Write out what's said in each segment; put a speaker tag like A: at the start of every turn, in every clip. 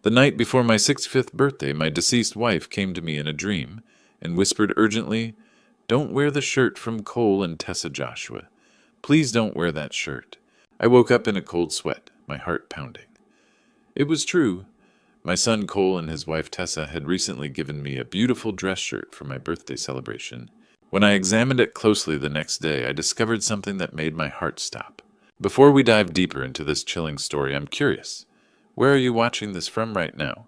A: The night before my 65th birthday, my deceased wife came to me in a dream and whispered urgently, "Don't wear the shirt from Cole and Tessa Joshua. Please don't wear that shirt." I woke up in a cold sweat, my heart pounding. It was true. My son Cole and his wife Tessa had recently given me a beautiful dress shirt for my birthday celebration. When I examined it closely the next day, I discovered something that made my heart stop. Before we dive deeper into this chilling story, I'm curious. Where are you watching this from right now?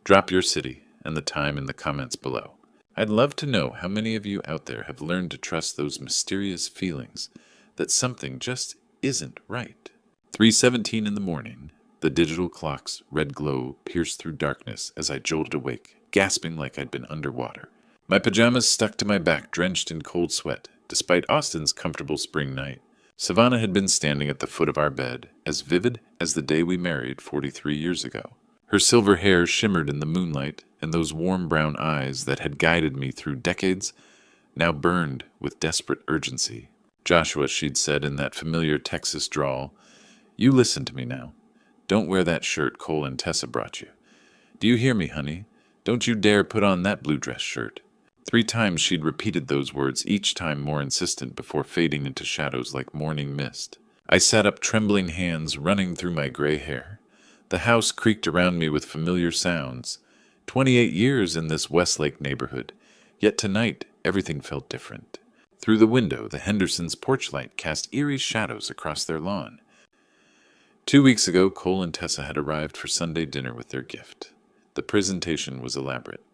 A: Drop your city and the time in the comments below. I'd love to know how many of you out there have learned to trust those mysterious feelings that something just isn't right. 3:17 in the morning. The digital clock's red glow pierced through darkness as I jolted awake, gasping like I'd been underwater. My pajamas stuck to my back, drenched in cold sweat, despite Austin's comfortable spring night. Savannah had been standing at the foot of our bed, as vivid as the day we married 43 years ago. Her silver hair shimmered in the moonlight, and those warm brown eyes that had guided me through decades now burned with desperate urgency. "Joshua," she'd said in that familiar Texas drawl, "you listen to me now. Don't wear that shirt Cole and Tessa brought you. Do you hear me, honey? Don't you dare put on that blue dress shirt." 3 times she'd repeated those words, each time more insistent before fading into shadows like morning mist. I sat up, trembling hands running through my gray hair. The house creaked around me with familiar sounds. 28 years in this Westlake neighborhood, yet tonight everything felt different. Through the window, the Hendersons' porch light cast eerie shadows across their lawn. 2 weeks ago, Cole and Tessa had arrived for Sunday dinner with their gift. The presentation was elaborate.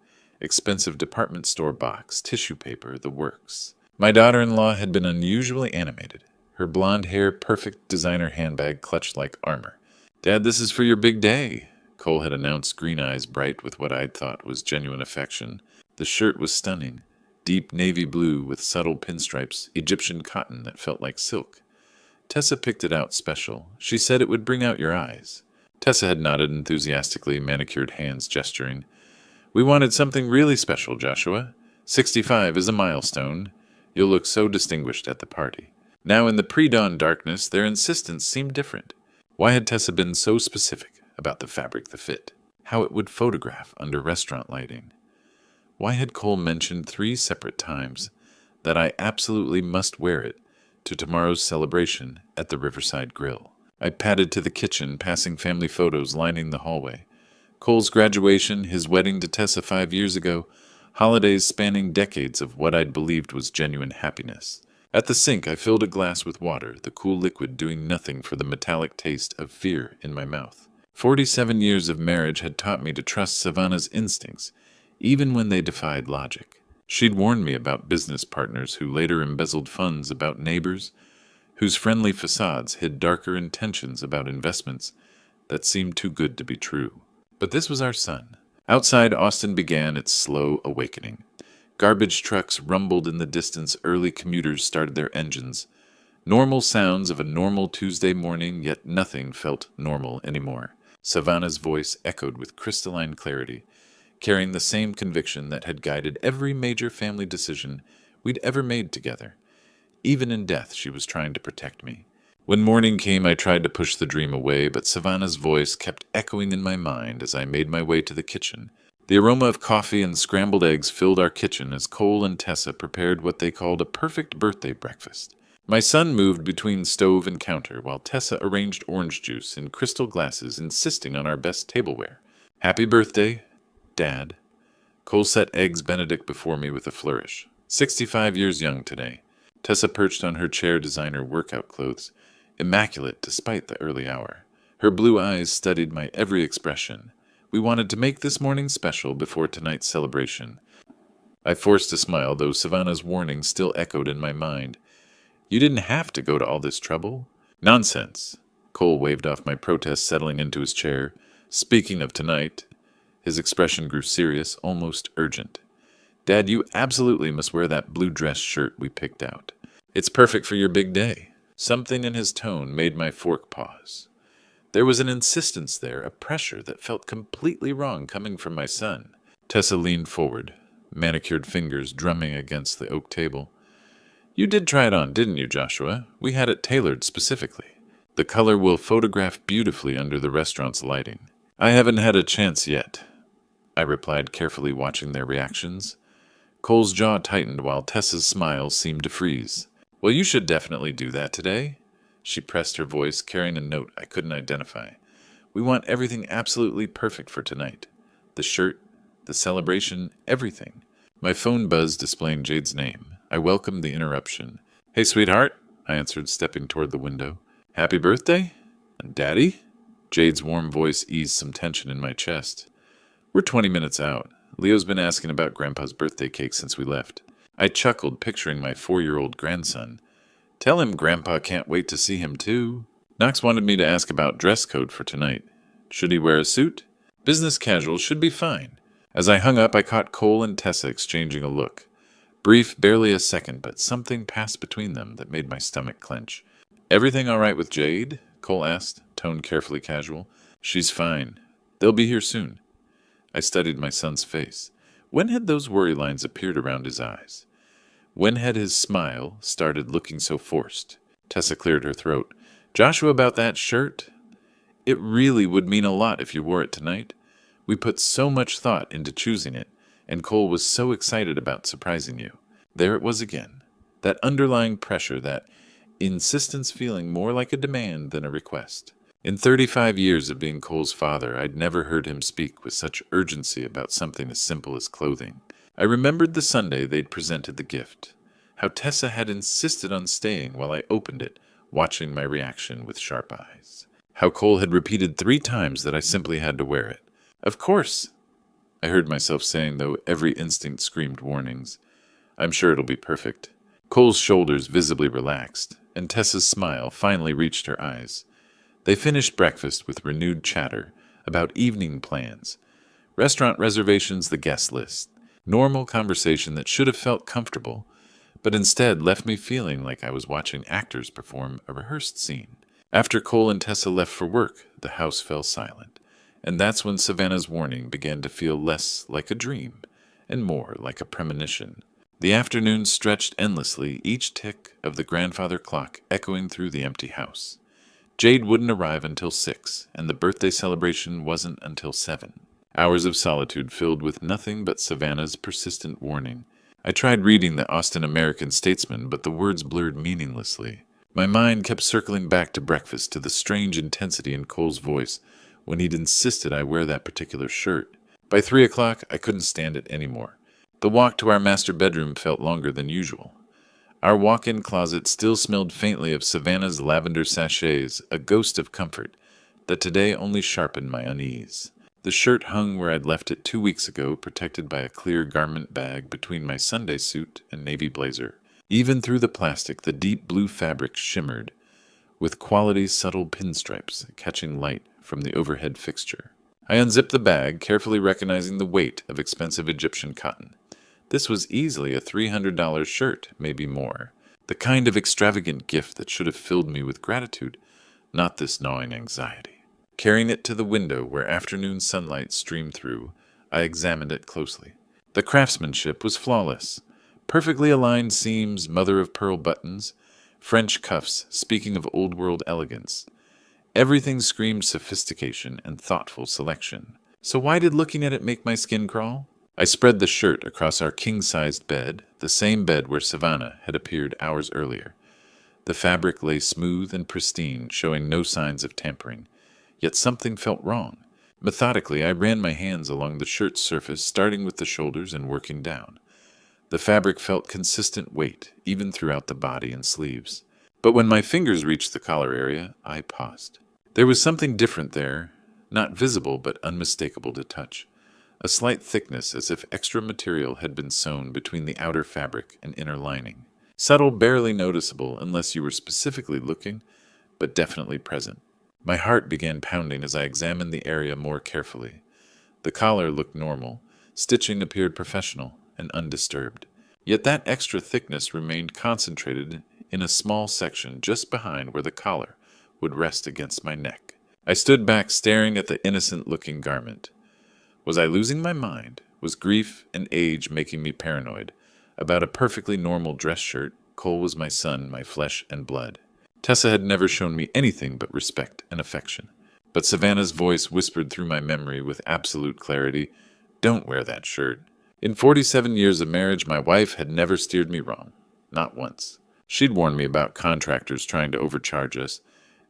A: Expensive department store box, tissue paper, the works. My daughter-in-law had been unusually animated. Her blonde hair, perfect designer handbag clutched like armor. "Dad, this is for your big day," Cole had announced, green eyes bright with what I'd thought was genuine affection. The shirt was stunning. Deep navy blue with subtle pinstripes, Egyptian cotton that felt like silk. Tessa picked it out special. She said it would bring out your eyes. Tessa had nodded enthusiastically, manicured hands gesturing. "We wanted something really special, Joshua. 65 is a milestone. You'll look so distinguished at the party." Now in the pre-dawn darkness, their insistence seemed different. Why had Tessa been so specific about the fabric, the fit, how it would photograph under restaurant lighting? Why had Cole mentioned 3 separate times that I absolutely must wear it to tomorrow's celebration at the Riverside Grill? I padded to the kitchen, passing family photos lining the hallway. Cole's graduation, his wedding to Tessa 5 years ago, holidays spanning decades of what I'd believed was genuine happiness. At the sink, I filled a glass with water, the cool liquid doing nothing for the metallic taste of fear in my mouth. 47 years of marriage had taught me to trust Savannah's instincts, even when they defied logic. She'd warned me about business partners who later embezzled funds, about neighbors whose friendly facades hid darker intentions, about investments that seemed too good to be true. But this was our son. Outside, Austin began its slow awakening. Garbage trucks rumbled in the distance, early commuters started their engines. Normal sounds of a normal Tuesday morning, yet nothing felt normal anymore. Savannah's voice echoed with crystalline clarity, carrying the same conviction that had guided every major family decision we'd ever made together. Even in death, she was trying to protect me. When morning came, I tried to push the dream away, but Savannah's voice kept echoing in my mind as I made my way to the kitchen. The aroma of coffee and scrambled eggs filled our kitchen as Cole and Tessa prepared what they called a perfect birthday breakfast. My son moved between stove and counter, while Tessa arranged orange juice in crystal glasses, insisting on our best tableware. "Happy birthday, Dad." Cole set eggs Benedict before me with a flourish. 65 years young today. Tessa perched on her chair, designer workout clothes, immaculate despite the early hour. Her blue eyes studied my every expression. We wanted to make this morning special before tonight's celebration. I forced a smile, though Savannah's warning still echoed in my mind. "You didn't have to go to all this trouble." "Nonsense." Cole waved off my protest, settling into his chair. "Speaking of tonight," his expression grew serious, almost urgent. "Dad, you absolutely must wear that blue dress shirt we picked out. It's perfect for your big day." Something in his tone made my fork pause. There was an insistence there, a pressure that felt completely wrong coming from my son. Tessa leaned forward, manicured fingers drumming against the oak table. "You did try it on, didn't you, Joshua? We had it tailored specifically. The color will photograph beautifully under the restaurant's lighting." I haven't had a chance yet, I replied, carefully watching their reactions. Cole's jaw tightened while Tessa's smile seemed to freeze. Well, you should definitely do that today. She pressed her voice, carrying a note I couldn't identify. We want everything absolutely perfect for tonight. The shirt, the celebration, everything. My phone buzzed, displaying Jade's name. I welcomed the interruption. Hey, sweetheart, I answered, stepping toward the window. Happy birthday? And Daddy? Jade's warm voice eased some tension in my chest. We're 20 minutes out. Leo's been asking about Grandpa's birthday cake since we left. I chuckled, picturing my 4-year-old grandson. Tell him Grandpa can't wait to see him, too. Knox wanted me to ask about dress code for tonight. Should he wear a suit? Business casual should be fine. As I hung up, I caught Cole and Tessa exchanging a look. Brief, barely a second, but something passed between them that made my stomach clench. Everything all right with Jade? Cole asked, tone carefully casual. She's fine. They'll be here soon. I studied my son's face. When had those worry lines appeared around his eyes? When had his smile started looking so forced? Tessa cleared her throat. Joshua, about that shirt? It really would mean a lot if you wore it tonight. We put so much thought into choosing it, and Cole was so excited about surprising you. There it was again. That underlying pressure, that insistence feeling more like a demand than a request. In 35 years of being Cole's father, I'd never heard him speak with such urgency about something as simple as clothing. I remembered the Sunday they'd presented the gift, how Tessa had insisted on staying while I opened it, watching my reaction with sharp eyes. How Cole had repeated 3 times that I simply had to wear it. Of course, I heard myself saying, though every instinct screamed warnings. I'm sure it'll be perfect. Cole's shoulders visibly relaxed, and Tessa's smile finally reached her eyes. They finished breakfast with renewed chatter about evening plans, restaurant reservations, the guest list, normal conversation that should have felt comfortable, but instead left me feeling like I was watching actors perform a rehearsed scene. After Cole and Tessa left for work, the house fell silent, and that's when Savannah's warning began to feel less like a dream and more like a premonition. The afternoon stretched endlessly, each tick of the grandfather clock echoing through the empty house. Jade wouldn't arrive until 6, and the birthday celebration wasn't until 7. Hours of solitude filled with nothing but Savannah's persistent warning. I tried reading the Austin American Statesman, but the words blurred meaninglessly. My mind kept circling back to breakfast, to the strange intensity in Cole's voice when he'd insisted I wear that particular shirt. By 3 o'clock, I couldn't stand it anymore. The walk to our master bedroom felt longer than usual. Our walk-in closet still smelled faintly of Savannah's lavender sachets, a ghost of comfort that today only sharpened my unease. The shirt hung where I'd left it 2 weeks ago, protected by a clear garment bag between my Sunday suit and navy blazer. Even through the plastic, the deep blue fabric shimmered, with quality subtle pinstripes catching light from the overhead fixture. I unzipped the bag, carefully recognizing the weight of expensive Egyptian cotton. This was easily a $300 shirt, maybe more. The kind of extravagant gift that should have filled me with gratitude, not this gnawing anxiety. Carrying it to the window where afternoon sunlight streamed through, I examined it closely. The craftsmanship was flawless. Perfectly aligned seams, mother-of-pearl buttons, French cuffs speaking of old-world elegance. Everything screamed sophistication and thoughtful selection. So why did looking at it make my skin crawl? I spread the shirt across our king-sized bed, the same bed where Savannah had appeared hours earlier. The fabric lay smooth and pristine, showing no signs of tampering. Yet something felt wrong. Methodically, I ran my hands along the shirt's surface, starting with the shoulders and working down. The fabric felt consistent weight, even throughout the body and sleeves. But when my fingers reached the collar area, I paused. There was something different there, not visible but unmistakable to touch. A slight thickness, as if extra material had been sewn between the outer fabric and inner lining. Subtle, barely noticeable unless you were specifically looking, but definitely present. My heart began pounding as I examined the area more carefully. The collar looked normal. Stitching appeared professional and undisturbed. Yet that extra thickness remained concentrated in a small section just behind where the collar would rest against my neck. I stood back, staring at the innocent-looking garment. Was I losing my mind? Was grief and age making me paranoid? About a perfectly normal dress shirt, Cole was my son, my flesh and blood. Tessa had never shown me anything but respect and affection. But Savannah's voice whispered through my memory with absolute clarity, "Don't wear that shirt." In 47 years of marriage, my wife had never steered me wrong. Not once. She'd warned me about contractors trying to overcharge us,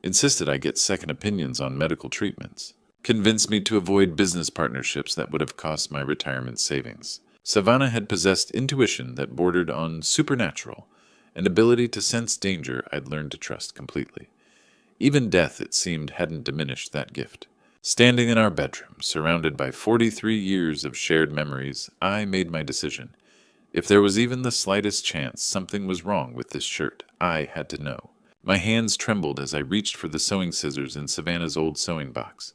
A: insisted I get second opinions on medical treatments, convinced me to avoid business partnerships that would have cost my retirement savings. Savannah had possessed intuition that bordered on supernatural, an ability to sense danger I'd learned to trust completely. Even death, it seemed, hadn't diminished that gift. Standing in our bedroom, surrounded by 43 years of shared memories, I made my decision. If there was even the slightest chance something was wrong with this shirt, I had to know. My hands trembled as I reached for the sewing scissors in Savannah's old sewing box.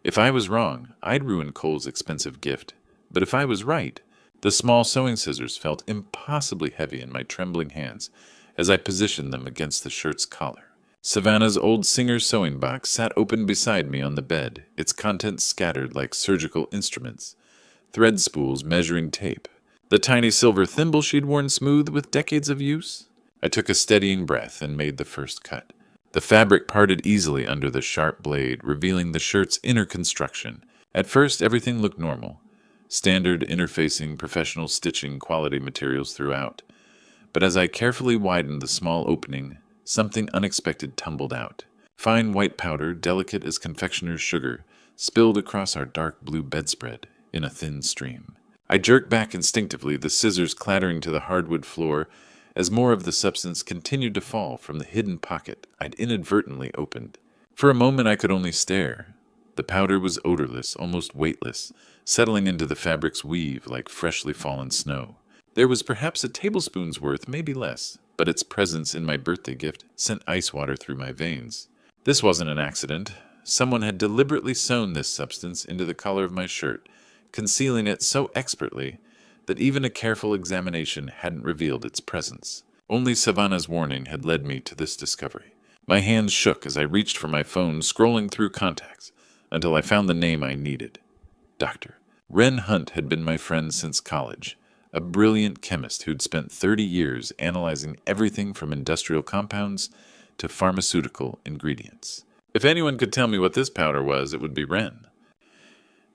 A: If I was wrong, I'd ruin Cole's expensive gift. But if I was right, the small sewing scissors felt impossibly heavy in my trembling hands as I positioned them against the shirt's collar. Savannah's old Singer's sewing box sat open beside me on the bed, its contents scattered like surgical instruments, thread spools measuring tape, the tiny silver thimble she'd worn smooth with decades of use. I took a steadying breath and made the first cut. The fabric parted easily under the sharp blade, revealing the shirt's inner construction. At first, everything looked normal. Standard interfacing, professional stitching, quality materials throughout. But as I carefully widened the small opening, something unexpected tumbled out. Fine white powder, delicate as confectioner's sugar, spilled across our dark blue bedspread in a thin stream. I jerked back instinctively, the scissors clattering to the hardwood floor as more of the substance continued to fall from the hidden pocket I'd inadvertently opened. For a moment I could only stare. The powder was odorless, almost weightless, settling into the fabric's weave like freshly fallen snow. There was perhaps a tablespoon's worth, maybe less, but its presence in my birthday gift sent ice water through my veins. This wasn't an accident. Someone had deliberately sewn this substance into the collar of my shirt, concealing it so expertly that even a careful examination hadn't revealed its presence. Only Savannah's warning had led me to this discovery. My hands shook as I reached for my phone, scrolling through contacts, until I found the name I needed. Doctor. Wren Hunt had been my friend since college, a brilliant chemist who'd spent 30 years analyzing everything from industrial compounds to pharmaceutical ingredients. If anyone could tell me what this powder was, it would be Wren.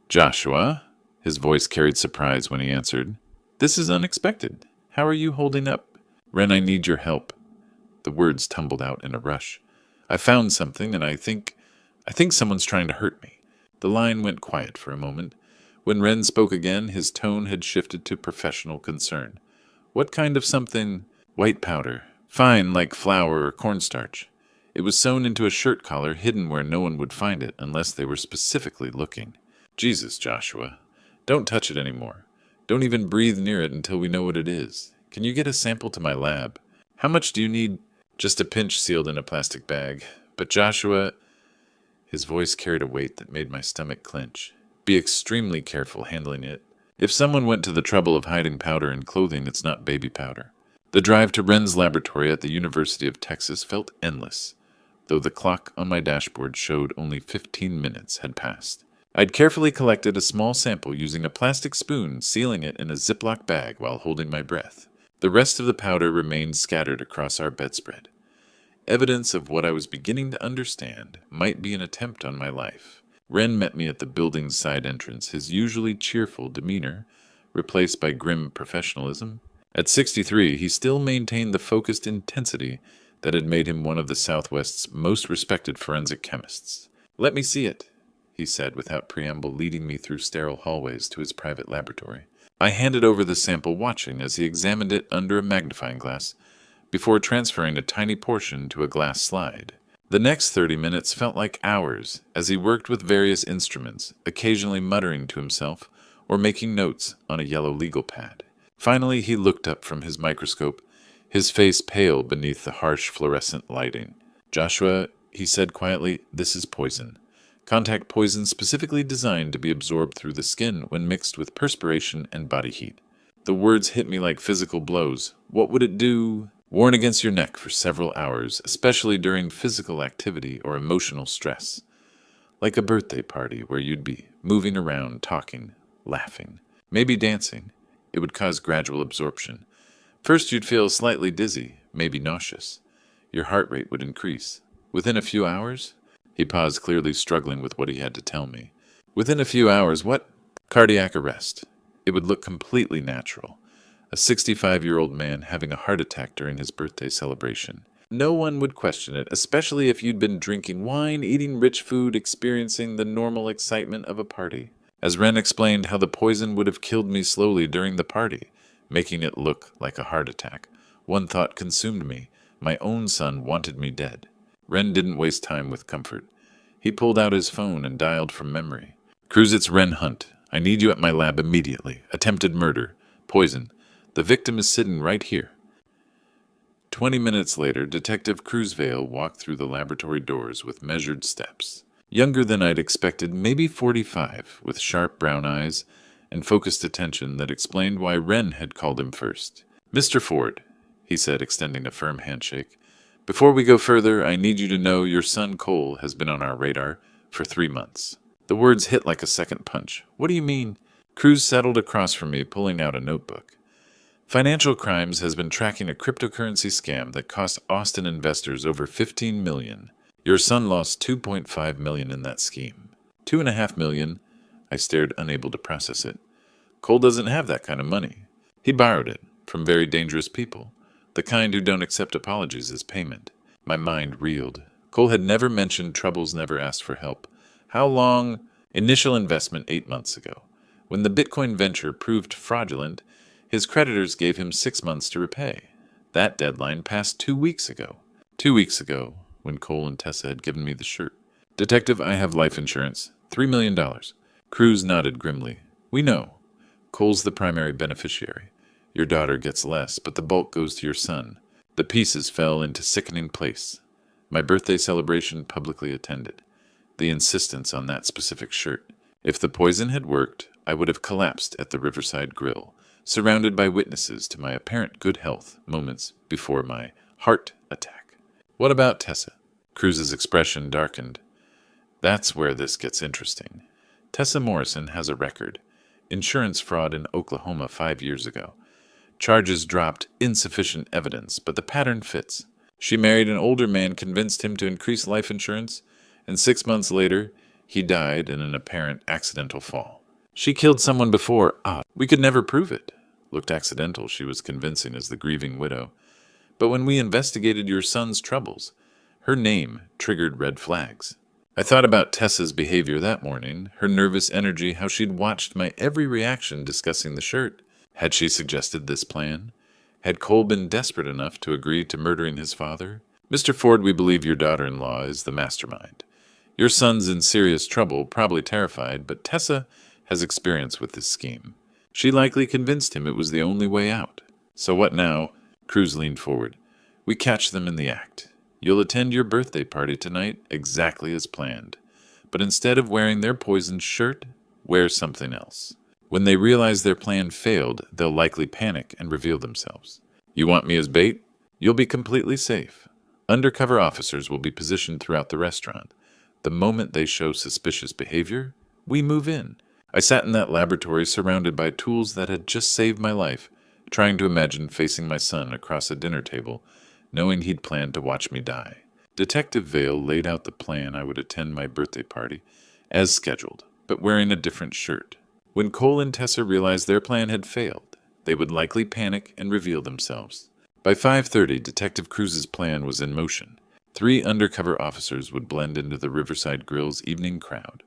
A: "Joshua?" His voice carried surprise when he answered. "This is unexpected. How are you holding up?" "Wren, I need your help." The words tumbled out in a rush. "I found something, and I think someone's trying to hurt me." The line went quiet for a moment. When Wren spoke again, his tone had shifted to professional concern. "What kind of something?" "White powder. Fine, like flour or cornstarch. It was sewn into a shirt collar, hidden where no one would find it unless they were specifically looking." "Jesus, Joshua. Don't touch it anymore. Don't even breathe near it until we know what it is. Can you get a sample to my lab? How much do you need?" "Just a pinch sealed in a plastic bag. But Joshua—" His voice carried a weight that made my stomach clench. "Be extremely careful handling it. If someone went to the trouble of hiding powder in clothing, it's not baby powder." The drive to Wren's laboratory at the University of Texas felt endless, though the clock on my dashboard showed only 15 minutes had passed. I'd carefully collected a small sample using a plastic spoon, sealing it in a Ziploc bag while holding my breath. The rest of the powder remained scattered across our bedspread. Evidence of what I was beginning to understand might be an attempt on my life. Wren met me at the building's side entrance, his usually cheerful demeanor replaced by grim professionalism. At 63, he still maintained the focused intensity that had made him one of the Southwest's most respected forensic chemists. "Let me see it," he said without preamble, leading me through sterile hallways to his private laboratory. I handed over the sample, watching as he examined it under a magnifying glass before transferring a tiny portion to a glass slide. The next 30 minutes felt like hours as he worked with various instruments, occasionally muttering to himself or making notes on a yellow legal pad. Finally, he looked up from his microscope, his face pale beneath the harsh fluorescent lighting. "Joshua," he said quietly, "this is poison. Contact poison specifically designed to be absorbed through the skin when mixed with perspiration and body heat." The words hit me like physical blows. "What would it do?" "Worn against your neck for several hours, especially during physical activity or emotional stress. Like a birthday party where you'd be moving around, talking, laughing, maybe dancing. It would cause gradual absorption. First you'd feel slightly dizzy, maybe nauseous. Your heart rate would increase. Within a few hours, He paused, clearly struggling with what he had to tell me. Within a few hours, what? Cardiac arrest. It would look completely natural. A 65-year-old man having a heart attack during his birthday celebration. No one would question it, especially if you'd been drinking wine, eating rich food, experiencing the normal excitement of a party. As Ren explained how the poison would have killed me slowly during the party, making it look like a heart attack, one thought consumed me. My own son wanted me dead. Ren didn't waste time with comfort. He pulled out his phone and dialed from memory. Cruz, it's Ren Hunt. I need you at my lab immediately. Attempted murder. Poison. The victim is sitting right here. 20 minutes later, Detective Cruzvale walked through the laboratory doors with measured steps. Younger than I'd expected, maybe 45, with sharp brown eyes and focused attention that explained why Ren had called him first. Mr. Ford, he said, extending a firm handshake. Before we go further, I need you to know your son Cole has been on our radar for 3 months. The words hit like a second punch. What do you mean? Cruz settled across from me, pulling out a notebook. Financial Crimes has been tracking a cryptocurrency scam that cost Austin investors over $15 million. Your son lost $2.5 million in that scheme. $2.5 million. I stared, unable to process it. Cole doesn't have that kind of money. He borrowed it from very dangerous people, the kind who don't accept apologies as payment. My mind reeled. Cole had never mentioned troubles, never asked for help. How long? Initial investment 8 months ago. When the Bitcoin venture proved fraudulent, his creditors gave him 6 months to repay. That deadline passed 2 weeks ago. 2 weeks ago, when Cole and Tessa had given me the shirt. Detective, I have life insurance. $3 million. Cruz nodded grimly. We know. Cole's the primary beneficiary. Your daughter gets less, but the bulk goes to your son. The pieces fell into sickening place. My birthday celebration publicly attended. The insistence on that specific shirt. If the poison had worked, I would have collapsed at the Riverside Grill, surrounded by witnesses to my apparent good health moments before my heart attack. What about Tessa? Cruz's expression darkened. That's where this gets interesting. Tessa Morrison has a record. Insurance fraud in Oklahoma 5 years ago. Charges dropped, insufficient evidence, but the pattern fits. She married an older man, convinced him to increase life insurance, and 6 months later, he died in an apparent accidental fall. She killed someone before. We could never prove it. Looked accidental, she was convincing as the grieving widow. But when we investigated your son's troubles, her name triggered red flags. I thought about Tessa's behavior that morning, her nervous energy, how she'd watched my every reaction discussing the shirt. Had she suggested this plan? Had Cole been desperate enough to agree to murdering his father? Mr. Ford, we believe your daughter-in-law is the mastermind. Your son's in serious trouble, probably terrified, but Tessa has experience with this scheme. She likely convinced him it was the only way out. So what now? Cruz leaned forward. We catch them in the act. You'll attend your birthday party tonight exactly as planned. But instead of wearing their poisoned shirt, wear something else. When they realize their plan failed, they'll likely panic and reveal themselves. You want me as bait? You'll be completely safe. Undercover officers will be positioned throughout the restaurant. The moment they show suspicious behavior, we move in. I sat in that laboratory surrounded by tools that had just saved my life, trying to imagine facing my son across a dinner table, knowing he'd planned to watch me die. Detective Vale laid out the plan I would attend my birthday party, as scheduled, but wearing a different shirt. When Cole and Tessa realized their plan had failed, they would likely panic and reveal themselves. By 5:30, Detective Cruz's plan was in motion. 3 undercover officers would blend into the Riverside Grill's evening crowd,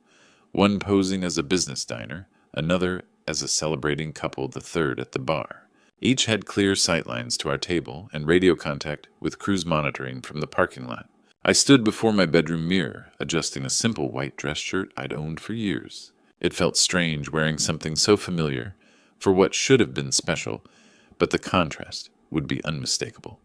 A: one posing as a business diner, another as a celebrating couple, the third at the bar. Each had clear sightlines to our table and radio contact with Cruz monitoring from the parking lot. I stood before my bedroom mirror, adjusting a simple white dress shirt I'd owned for years. It felt strange wearing something so familiar for what should have been special, but the contrast would be unmistakable.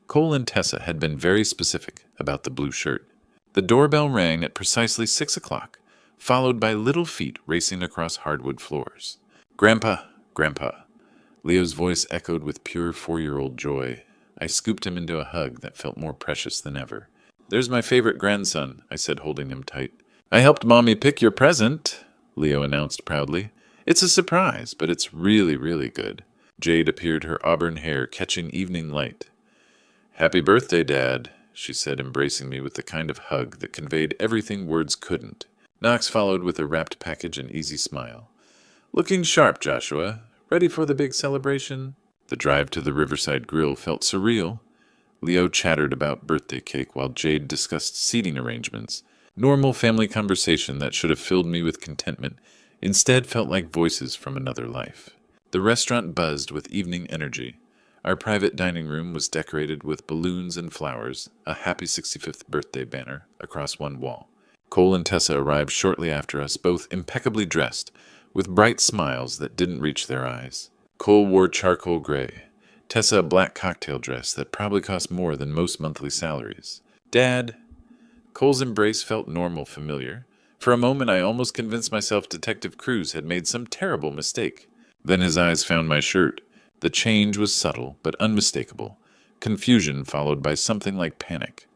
A: Cole and Tessa had been very specific about the blue shirt. The doorbell rang at precisely 6 o'clock, followed by little feet racing across hardwood floors. Grandpa, Grandpa. Leo's voice echoed with pure 4-year-old joy. I scooped him into a hug that felt more precious than ever. There's my favorite grandson, I said, holding him tight. I helped Mommy pick your present, Leo announced proudly. It's a surprise, but it's really, really good. Jade appeared, her auburn hair catching evening light. Happy birthday, Dad, she said, embracing me with the kind of hug that conveyed everything words couldn't. Knox followed with a wrapped package and easy smile. Looking sharp, Joshua. Ready for the big celebration? The drive to the Riverside Grill felt surreal. Leo chattered about birthday cake while Jade discussed seating arrangements. Normal family conversation that should have filled me with contentment instead felt like voices from another life. The restaurant buzzed with evening energy. Our private dining room was decorated with balloons and flowers, a happy 65th birthday banner across one wall. Cole and Tessa arrived shortly after us, both impeccably dressed, with bright smiles that didn't reach their eyes. Cole wore charcoal gray, Tessa a black cocktail dress that probably cost more than most monthly salaries. Dad! Cole's embrace felt normal, familiar. For a moment I almost convinced myself Detective Cruz had made some terrible mistake. Then his eyes found my shirt. The change was subtle, but unmistakable. Confusion followed by something like panic.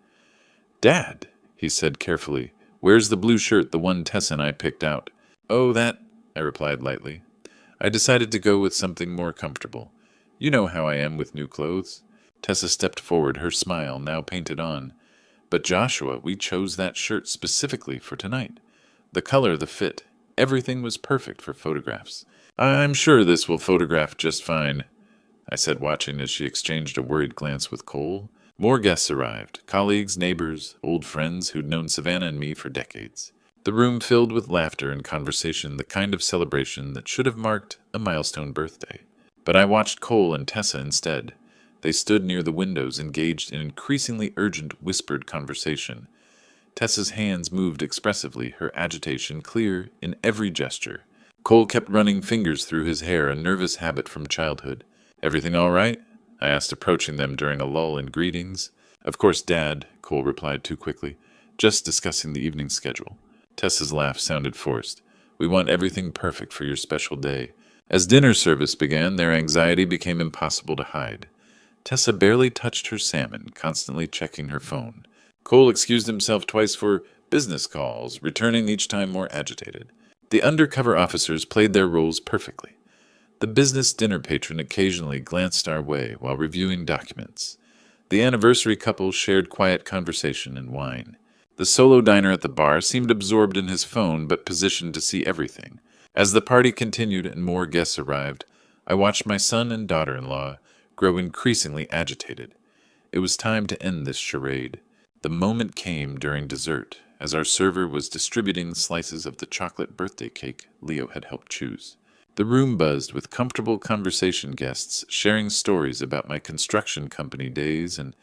A: Dad, he said carefully, where's the blue shirt, the one Tessa and I picked out? Oh, that, I replied lightly. I decided to go with something more comfortable. You know how I am with new clothes. Tessa stepped forward, her smile now painted on. But Joshua, we chose that shirt specifically for tonight. The color, the fit, everything was perfect for photographs. I'm sure this will photograph just fine, I said, watching as she exchanged a worried glance with Cole. More guests arrived, colleagues, neighbors, old friends who'd known Savannah and me for decades. The room filled with laughter and conversation, the kind of celebration that should have marked a milestone birthday. But I watched Cole and Tessa instead. They stood near the windows, engaged in increasingly urgent, whispered conversation. Tessa's hands moved expressively, her agitation clear in every gesture. Cole kept running fingers through his hair, a nervous habit from childhood. Everything all right? I asked, approaching them during a lull in greetings. Of course, Dad, Cole replied too quickly. Just discussing the evening schedule. Tessa's laugh sounded forced. We want everything perfect for your special day. As dinner service began, their anxiety became impossible to hide. Tessa barely touched her salmon, constantly checking her phone. Cole excused himself twice for business calls, returning each time more agitated. The undercover officers played their roles perfectly. The business dinner patron occasionally glanced our way while reviewing documents. The anniversary couple shared quiet conversation and wine. The solo diner at the bar seemed absorbed in his phone but positioned to see everything. As the party continued and more guests arrived, I watched my son and daughter-in-law grow increasingly agitated. It was time to end this charade. The moment came during dessert, as our server was distributing slices of the chocolate birthday cake Leo had helped choose. The room buzzed with comfortable conversation guests sharing stories about my construction company days and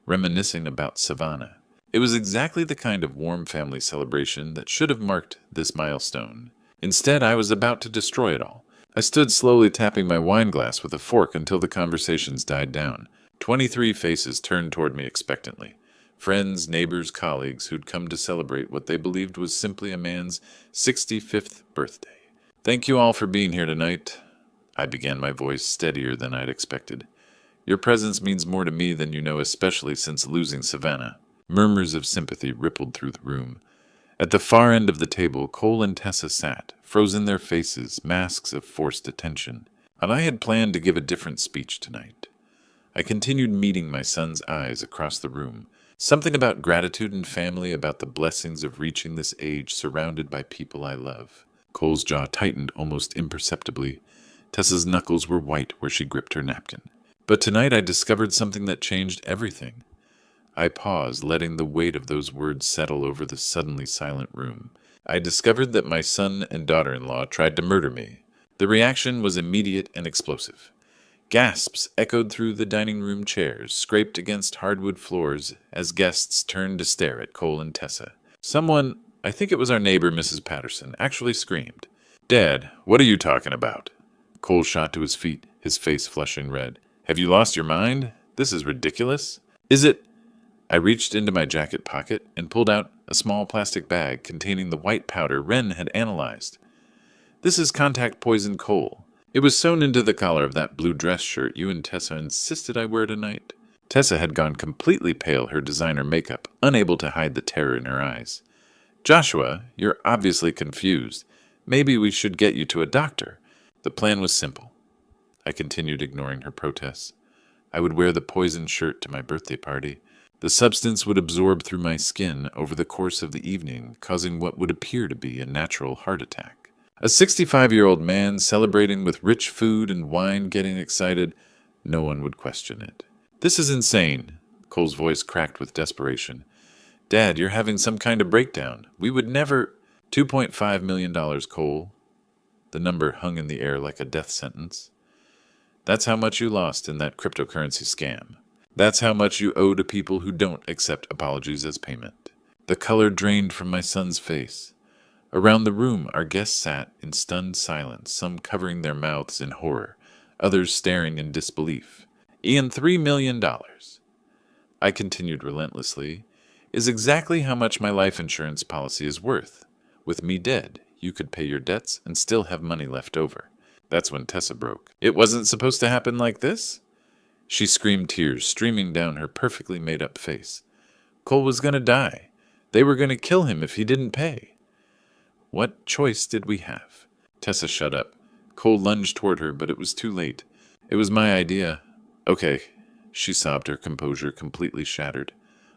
A: reminiscing about Savannah. It was exactly the kind of warm family celebration that should have marked this milestone. Instead, I was about to destroy it all. I stood slowly tapping my wine glass with a fork until the conversations died down. 23 faces turned toward me expectantly. Friends, neighbors, colleagues who'd come to celebrate what they believed was simply a man's 65th birthday. Thank you all for being here tonight. I began, my voice steadier than I'd expected. Your presence means more to me than you know, especially since losing Savannah. Murmurs of sympathy rippled through the room. At the far end of the table, Cole and Tessa sat, frozen their faces, masks of forced attention. And I had planned to give a different speech tonight. I continued meeting my son's eyes across the room. Something about gratitude and family, about the blessings of reaching this age surrounded by people I love. Cole's jaw tightened almost imperceptibly. Tessa's knuckles were white where she gripped her napkin. But tonight I discovered something that changed everything. I paused, letting the weight of those words settle over the suddenly silent room. I discovered that my son and daughter-in-law tried to murder me. The reaction was immediate and explosive. Gasps echoed through the dining room chairs, scraped against hardwood floors as guests turned to stare at Cole and Tessa. Someone, I think it was our neighbor, Mrs. Patterson, actually screamed. Dad, what are you talking about? Cole shot to his feet, his face flushing red. Have you lost your mind? This is ridiculous. Is it? I reached into my jacket pocket and pulled out a small plastic bag containing the white powder Wren had analyzed. This is contact poison coal. It was sewn into the collar of that blue dress shirt you and Tessa insisted I wear tonight. Tessa had gone completely pale, her designer makeup, unable to hide the terror in her eyes. Joshua, you're obviously confused. Maybe we should get you to a doctor. The plan was simple. I continued, ignoring her protests. I would wear the poison shirt to my birthday party. The substance would absorb through my skin over the course of the evening, causing what would appear to be a natural heart attack. A 65-year-old man celebrating with rich food and wine getting excited, no one would question it. This is insane. Cole's voice cracked with desperation. Dad, you're having some kind of breakdown. We would never... $2.5 million, Cole. The number hung in the air like a death sentence. That's how much you lost in that cryptocurrency scam. That's how much you owe to people who don't accept apologies as payment. The color drained from my son's face. Around the room, our guests sat in stunned silence, some covering their mouths in horror, others staring in disbelief. Ian, $3 million, I continued relentlessly, is exactly how much my life insurance policy is worth. With me dead, you could pay your debts and still have money left over. That's when Tessa broke. It wasn't supposed to happen like this? She screamed, tears streaming down her perfectly made-up face. Cole was going to die. They were going to kill him if he didn't pay. What choice did we have? Tessa shut up. Cole lunged toward her, but it was too late. It was my idea. Okay, she sobbed, her composure completely shattered.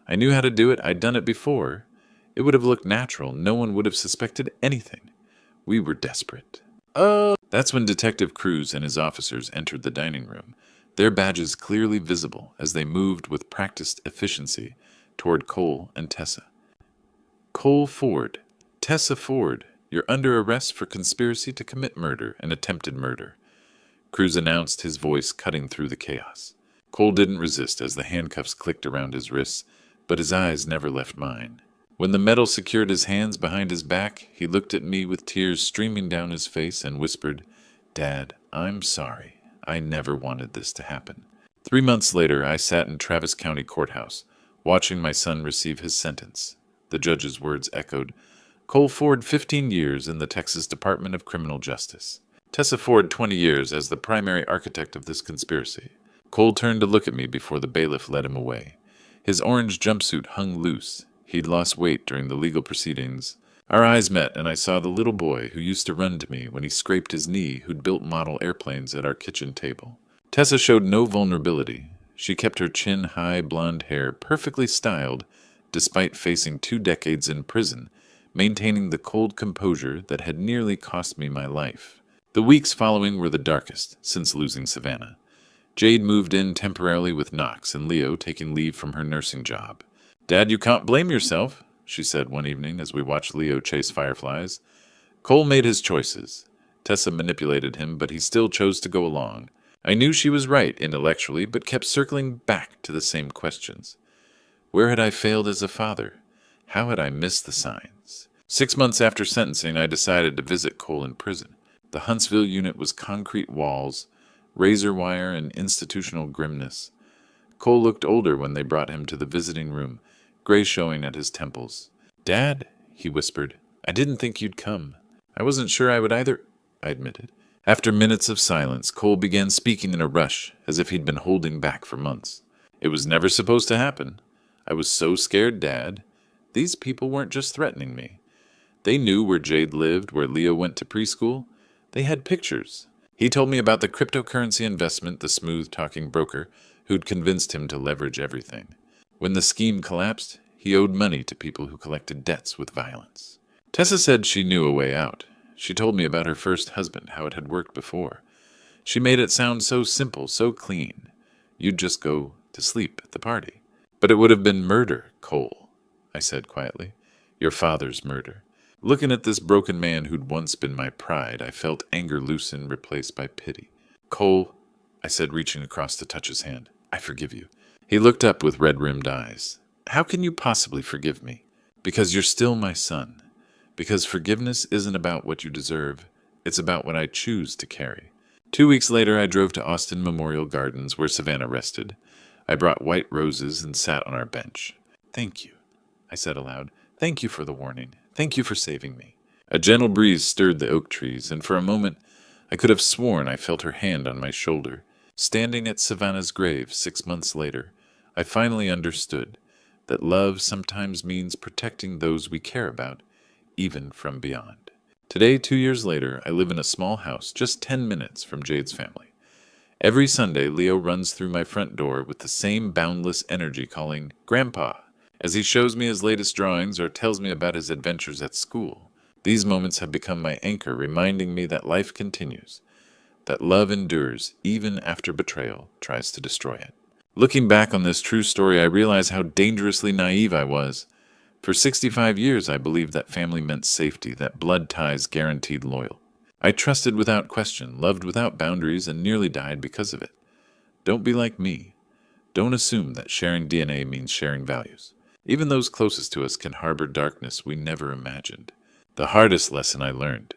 A: I knew how to do it. I'd done it before. It would have looked natural. No one would have suspected anything. We were desperate. Oh! That's when Detective Cruz and his officers entered the dining room, their badges clearly visible as they moved with practiced efficiency toward Cole and Tessa. Cole Ford. Tessa Ford, you're under arrest for conspiracy to commit murder and attempted murder, Cruz announced, his voice cutting through the chaos. Cole didn't resist as the handcuffs clicked around his wrists, but his eyes never left mine. When the metal secured his hands behind his back, he looked at me with tears streaming down his face and whispered, Dad, I'm sorry. I never wanted this to happen. 3 months later, I sat in Travis County Courthouse, watching my son receive his sentence. The judge's words echoed, Cole Ford, 15 years in the Texas Department of Criminal Justice. Tessa Ford, 20 years as the primary architect of this conspiracy. Cole turned to look at me before the bailiff led him away. His orange jumpsuit hung loose. He'd lost weight during the legal proceedings. Our eyes met, and I saw the little boy who used to run to me when he scraped his knee, who'd built model airplanes at our kitchen table. Tessa showed no vulnerability. She kept her chin-high blonde hair perfectly styled, despite facing 2 decades in prison, maintaining the cold composure that had nearly cost me my life. The weeks following were the darkest since losing Savannah. Jade moved in temporarily with Knox and Leo taking leave from her nursing job. Dad, you can't blame yourself, she said one evening as we watched Leo chase fireflies. Cole made his choices. Tessa manipulated him, but he still chose to go along. I knew she was right intellectually, but kept circling back to the same questions. Where had I failed as a father? How had I missed the signs? 6 months after sentencing, I decided to visit Cole in prison. The Huntsville unit was concrete walls, razor wire, and institutional grimness. Cole looked older when they brought him to the visiting room, gray showing at his temples. Dad, he whispered, I didn't think you'd come. I wasn't sure I would either, I admitted. After minutes of silence, Cole began speaking in a rush, as if he'd been holding back for months. It was never supposed to happen. I was so scared, Dad. These people weren't just threatening me. They knew where Jade lived, where Leo went to preschool. They had pictures. He told me about the cryptocurrency investment, the smooth-talking broker, who'd convinced him to leverage everything. When the scheme collapsed, he owed money to people who collected debts with violence. Tessa said she knew a way out. She told me about her first husband, how it had worked before. She made it sound so simple, so clean. You'd just go to sleep at the party. But it would have been murder, Cole, I said quietly. Your father's murder. Looking at this broken man who'd once been my pride, I felt anger loosen, replaced by pity. Cole, I said, reaching across to touch his hand, I forgive you. He looked up with red-rimmed eyes. How can you possibly forgive me? Because you're still my son. Because forgiveness isn't about what you deserve. It's about what I choose to carry. 2 weeks later, I drove to Austin Memorial Gardens, where Savannah rested. I brought white roses and sat on our bench. Thank you, I said aloud. Thank you for the warning. Thank you for saving me. A gentle breeze stirred the oak trees, and for a moment I could have sworn I felt her hand on my shoulder. Standing at Savannah's grave 6 months later, I finally understood that love sometimes means protecting those we care about, even from beyond. Today, 2 years later, I live in a small house just 10 minutes from Jade's family. Every Sunday, Leo runs through my front door with the same boundless energy calling, "Grandpa," as he shows me his latest drawings or tells me about his adventures at school. These moments have become my anchor, reminding me that life continues, that love endures even after betrayal tries to destroy it. Looking back on this true story, I realize how dangerously naive I was. For 65 years, I believed that family meant safety, that blood ties guaranteed loyalty. I trusted without question, loved without boundaries, and nearly died because of it. Don't be like me. Don't assume that sharing DNA means sharing values. Even those closest to us can harbor darkness we never imagined. The hardest lesson I learned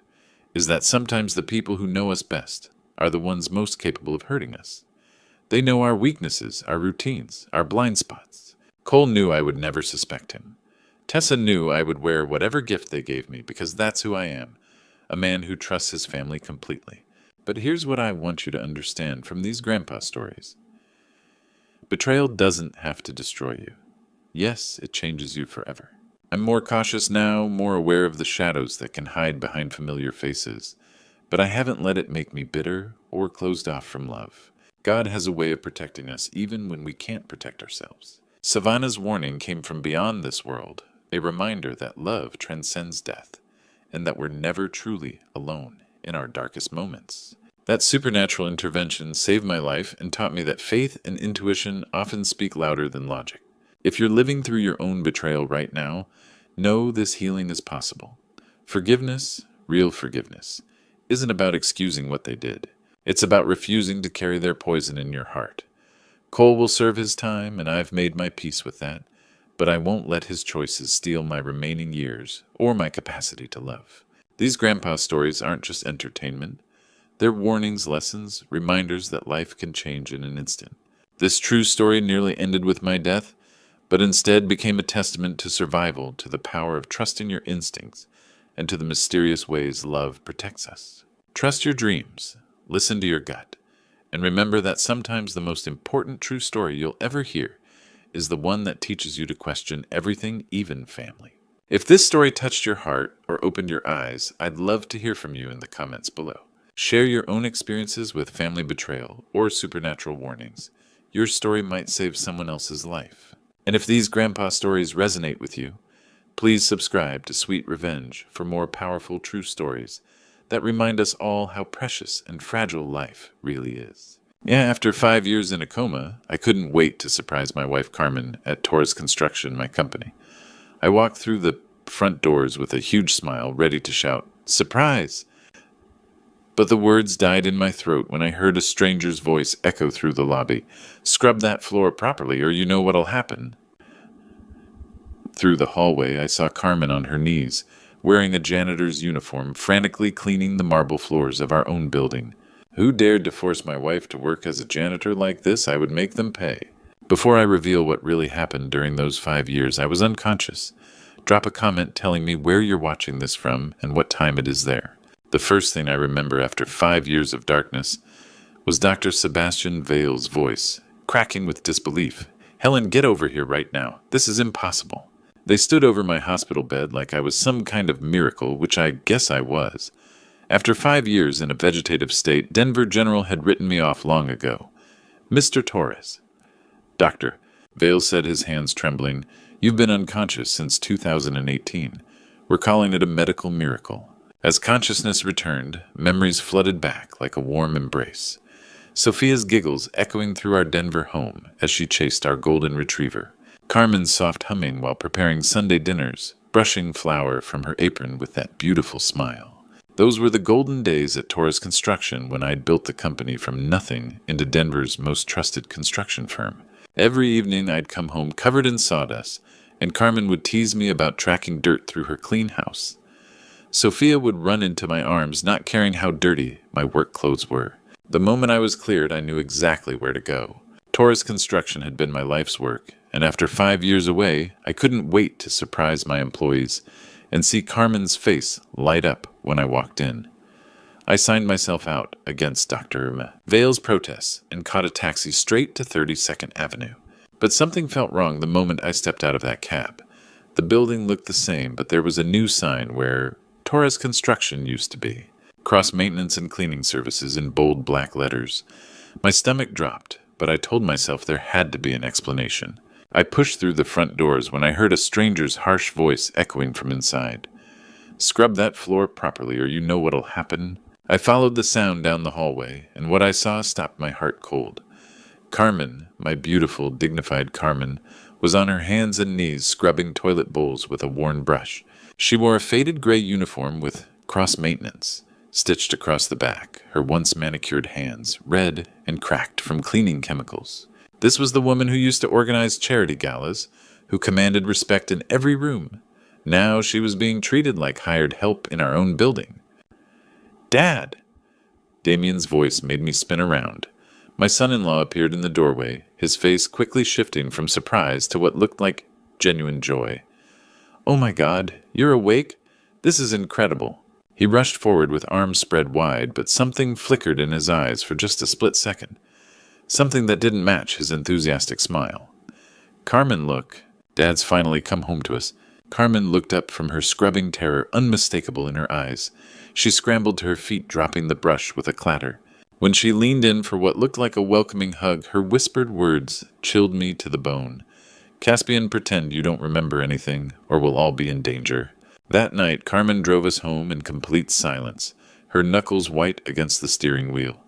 A: is that sometimes the people who know us best are the ones most capable of hurting us. They know our weaknesses, our routines, our blind spots. Cole knew I would never suspect him. Tessa knew I would wear whatever gift they gave me because that's who I am, a man who trusts his family completely. But here's what I want you to understand from these grandpa stories. Betrayal doesn't have to destroy you. Yes, it changes you forever. I'm more cautious now, more aware of the shadows that can hide behind familiar faces, but I haven't let it make me bitter or closed off from love. God has a way of protecting us even when we can't protect ourselves. Savannah's warning came from beyond this world, a reminder that love transcends death, and that we're never truly alone in our darkest moments. That supernatural intervention saved my life and taught me that faith and intuition often speak louder than logic. If you're living through your own betrayal right now, know this healing is possible. Forgiveness, real forgiveness, isn't about excusing what they did. It's about refusing to carry their poison in your heart. Cole will serve his time, and I've made my peace with that, but I won't let his choices steal my remaining years or my capacity to love. These grandpa stories aren't just entertainment. They're warnings, lessons, reminders that life can change in an instant. This true story nearly ended with my death, but instead became a testament to survival, to the power of trusting your instincts, and to the mysterious ways love protects us. Trust your dreams, listen to your gut, and remember that sometimes the most important true story you'll ever hear is the one that teaches you to question everything, even family. If this story touched your heart or opened your eyes, I'd love to hear from you in the comments below. Share your own experiences with family betrayal or supernatural warnings. Your story might save someone else's life. And if these grandpa stories resonate with you, please subscribe to Sweet Revenge for more powerful true stories that remind us all how precious and fragile life really is. Yeah, after 5 years in a coma, I couldn't wait to surprise my wife Carmen at Torres Construction, my company. I walked through the front doors with a huge smile, ready to shout, "Surprise!" But the words died in my throat when I heard a stranger's voice echo through the lobby. "Scrub that floor properly, or you know what'll happen." Through the hallway, I saw Carmen on her knees, wearing a janitor's uniform, frantically cleaning the marble floors of our own building. Who dared to force my wife to work as a janitor like this? I would make them pay. Before I reveal what really happened during those 5 years, I was unconscious. Drop a comment telling me where you're watching this from and what time it is there. The first thing I remember after 5 years of darkness was Dr. Sebastian Vale's voice, cracking with disbelief. "Helen, get over here right now. This is impossible." They stood over my hospital bed like I was some kind of miracle, which I guess I was. After 5 years in a vegetative state, Denver General had written me off long ago. "Mr. Torres." "Doctor," Vale said, his hands trembling, "you've been unconscious since 2018. We're calling it a medical miracle." As consciousness returned, memories flooded back like a warm embrace. Sophia's giggles echoing through our Denver home as she chased our golden retriever. Carmen's soft humming while preparing Sunday dinners, brushing flour from her apron with that beautiful smile. Those were the golden days at Torres Construction when I'd built the company from nothing into Denver's most trusted construction firm. Every evening I'd come home covered in sawdust, and Carmen would tease me about tracking dirt through her clean house. Sophia would run into my arms, not caring how dirty my work clothes were. The moment I was cleared, I knew exactly where to go. Torres Construction had been my life's work, and after 5 years away, I couldn't wait to surprise my employees and see Carmen's face light up when I walked in. I signed myself out against Dr. Vale's protests and caught a taxi straight to 32nd Avenue. But something felt wrong the moment I stepped out of that cab. The building looked the same, but there was a new sign where Torres Construction used to be. Cross maintenance and cleaning services in bold black letters. My stomach dropped, but I told myself there had to be an explanation. I pushed through the front doors when I heard a stranger's harsh voice echoing from inside. "Scrub that floor properly, or you know what'll happen." I followed the sound down the hallway, and what I saw stopped my heart cold. Carmen, my beautiful, dignified Carmen, was on her hands and knees scrubbing toilet bowls with a worn brush. She wore a faded gray uniform with cross maintenance stitched across the back, her once manicured hands red and cracked from cleaning chemicals. This was the woman who used to organize charity galas, who commanded respect in every room. Now she was being treated like hired help in our own building. "Dad!" Damien's voice made me spin around. My son-in-law appeared in the doorway, his face quickly shifting from surprise to what looked like genuine joy. "Oh my God, you're awake? This is incredible." He rushed forward with arms spread wide, but something flickered in his eyes for just a split second. Something that didn't match his enthusiastic smile. "Carmen, look. Dad's finally come home to us." Carmen looked up from her scrubbing terror, unmistakable in her eyes. She scrambled to her feet, dropping the brush with a clatter. When she leaned in for what looked like a welcoming hug, her whispered words chilled me to the bone. "Caspian, pretend you don't remember anything, or we'll all be in danger." That night, Carmen drove us home in complete silence, her knuckles white against the steering wheel.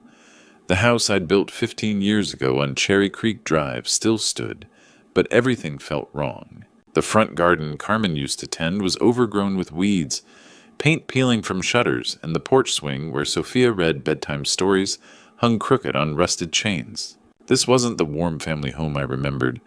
A: The house I'd built 15 years ago on Cherry Creek Drive still stood, but everything felt wrong. The front garden Carmen used to tend was overgrown with weeds, paint peeling from shutters, and the porch swing where Sophia read bedtime stories hung crooked on rusted chains. This wasn't the warm family home I remembered.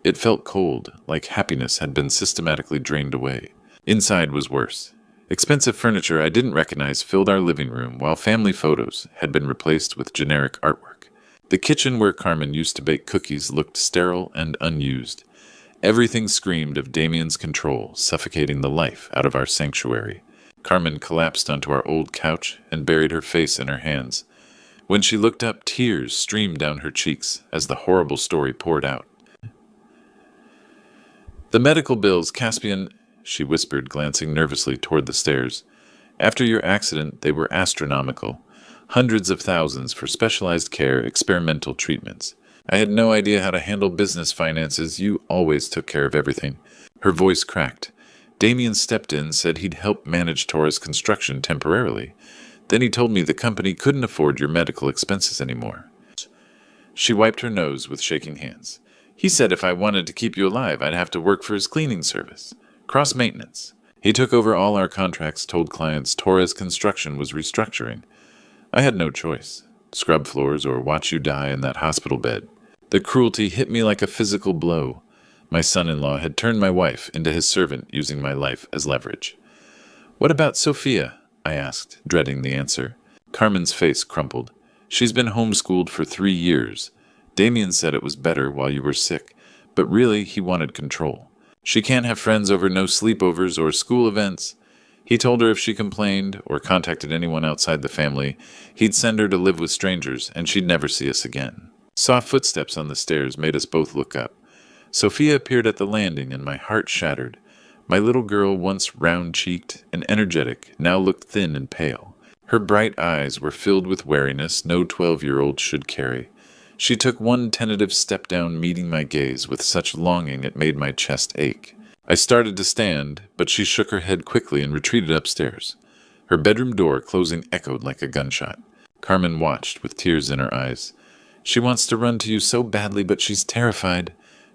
A: It felt cold, like happiness had been systematically drained away. Inside was worse. Expensive furniture I didn't recognize filled our living room, while family photos had been replaced with generic artwork. The kitchen where Carmen used to bake cookies looked sterile and unused. Everything screamed of Damien's control, suffocating the life out of our sanctuary. Carmen collapsed onto our old couch and buried her face in her hands. When she looked up, tears streamed down her cheeks as the horrible story poured out. "The medical bills, Caspian," she whispered, glancing nervously toward the stairs. "After your accident, they were astronomical. Hundreds of thousands for specialized care, experimental treatments. I had no idea how to handle business finances. You always took care of everything." Her voice cracked. "Damien stepped in, said he'd help manage Torres construction temporarily. Then he told me the company couldn't afford your medical expenses anymore." She wiped her nose with shaking hands. "He said if I wanted to keep you alive, I'd have to work for his cleaning service. Cross-maintenance. He took over all our contracts, told clients Torres Construction was restructuring. I had no choice. Scrub floors or watch you die in that hospital bed. The cruelty hit me like a physical blow. My son-in-law had turned my wife into his servant, using my life as leverage." "What about Sophia?" I asked, dreading the answer. Carmen's face crumpled. "She's been homeschooled for 3 years. Damien said it was better while you were sick, but really he wanted control. She can't have friends over no sleepovers or school events. He told her if she complained or contacted anyone outside the family, he'd send her to live with strangers and she'd never see us again." Soft footsteps on the stairs made us both look up. Sophia appeared at the landing and my heart shattered. My little girl, once round-cheeked and energetic, now looked thin and pale. Her bright eyes were filled with wariness no 12-year-old should carry. She took one tentative step down, meeting my gaze with such longing it made my chest ache. I started to stand, but she shook her head quickly and retreated upstairs. Her bedroom door closing echoed like a gunshot. Carmen watched with tears in her eyes. "She wants to run to you so badly, but she's terrified.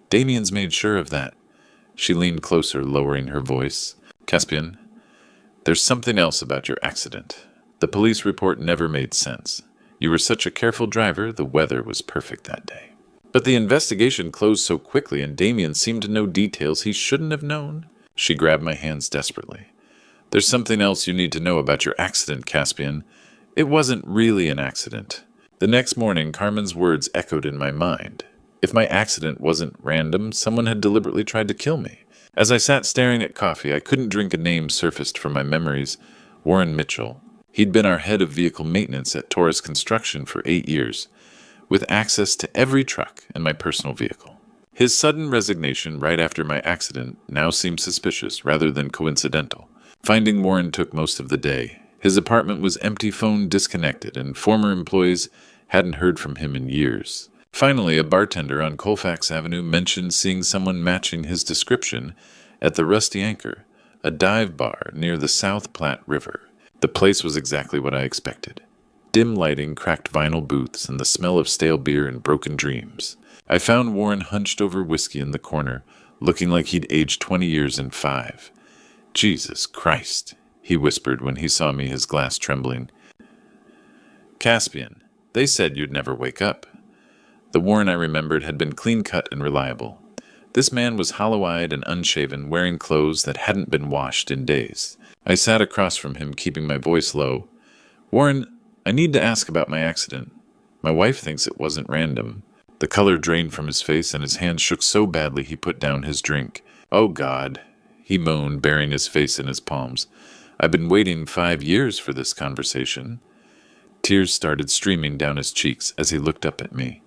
A: Damien's made sure of that." She leaned closer, lowering her voice. "Caspian, there's something else about your accident. The police report never made sense. You were such a careful driver, the weather was perfect that day. But the investigation closed so quickly and Damien seemed to know details he shouldn't have known." She grabbed my hands desperately. "There's something else you need to know about your accident, Caspian. It wasn't really an accident." The next morning, Carmen's words echoed in my mind. If my accident wasn't random, someone had deliberately tried to kill me. As I sat staring at coffee, I couldn't drink a name surfaced from my memories. Warren Mitchell. He'd been our head of vehicle maintenance at Torres Construction for 8 years, with access to every truck and my personal vehicle. His sudden resignation right after my accident now seemed suspicious rather than coincidental. Finding Warren took most of the day. His apartment was empty, phone disconnected, and former employees Hadn't heard from him in years. Finally, a bartender on Colfax Avenue mentioned seeing someone matching his description at the Rusty Anchor, a dive bar near the South Platte River. The place was exactly what I expected. Dim lighting, cracked vinyl booths, and the smell of stale beer and broken dreams. I found Warren hunched over whiskey in the corner, looking like he'd aged 20 years in 5. "Jesus Christ," he whispered when he saw me, his glass trembling. "Caspian, they said you'd never wake up." The Warren I remembered had been clean-cut and reliable. This man was hollow-eyed and unshaven, wearing clothes that hadn't been washed in days. I sat across from him, keeping my voice low. "Warren, I need to ask about my accident. My wife thinks it wasn't random." The color drained from his face, and his hands shook so badly he put down his drink. "Oh, God," he moaned, burying his face in his palms. "I've been waiting 5 years for this conversation." Tears started streaming down his cheeks as he looked up at me.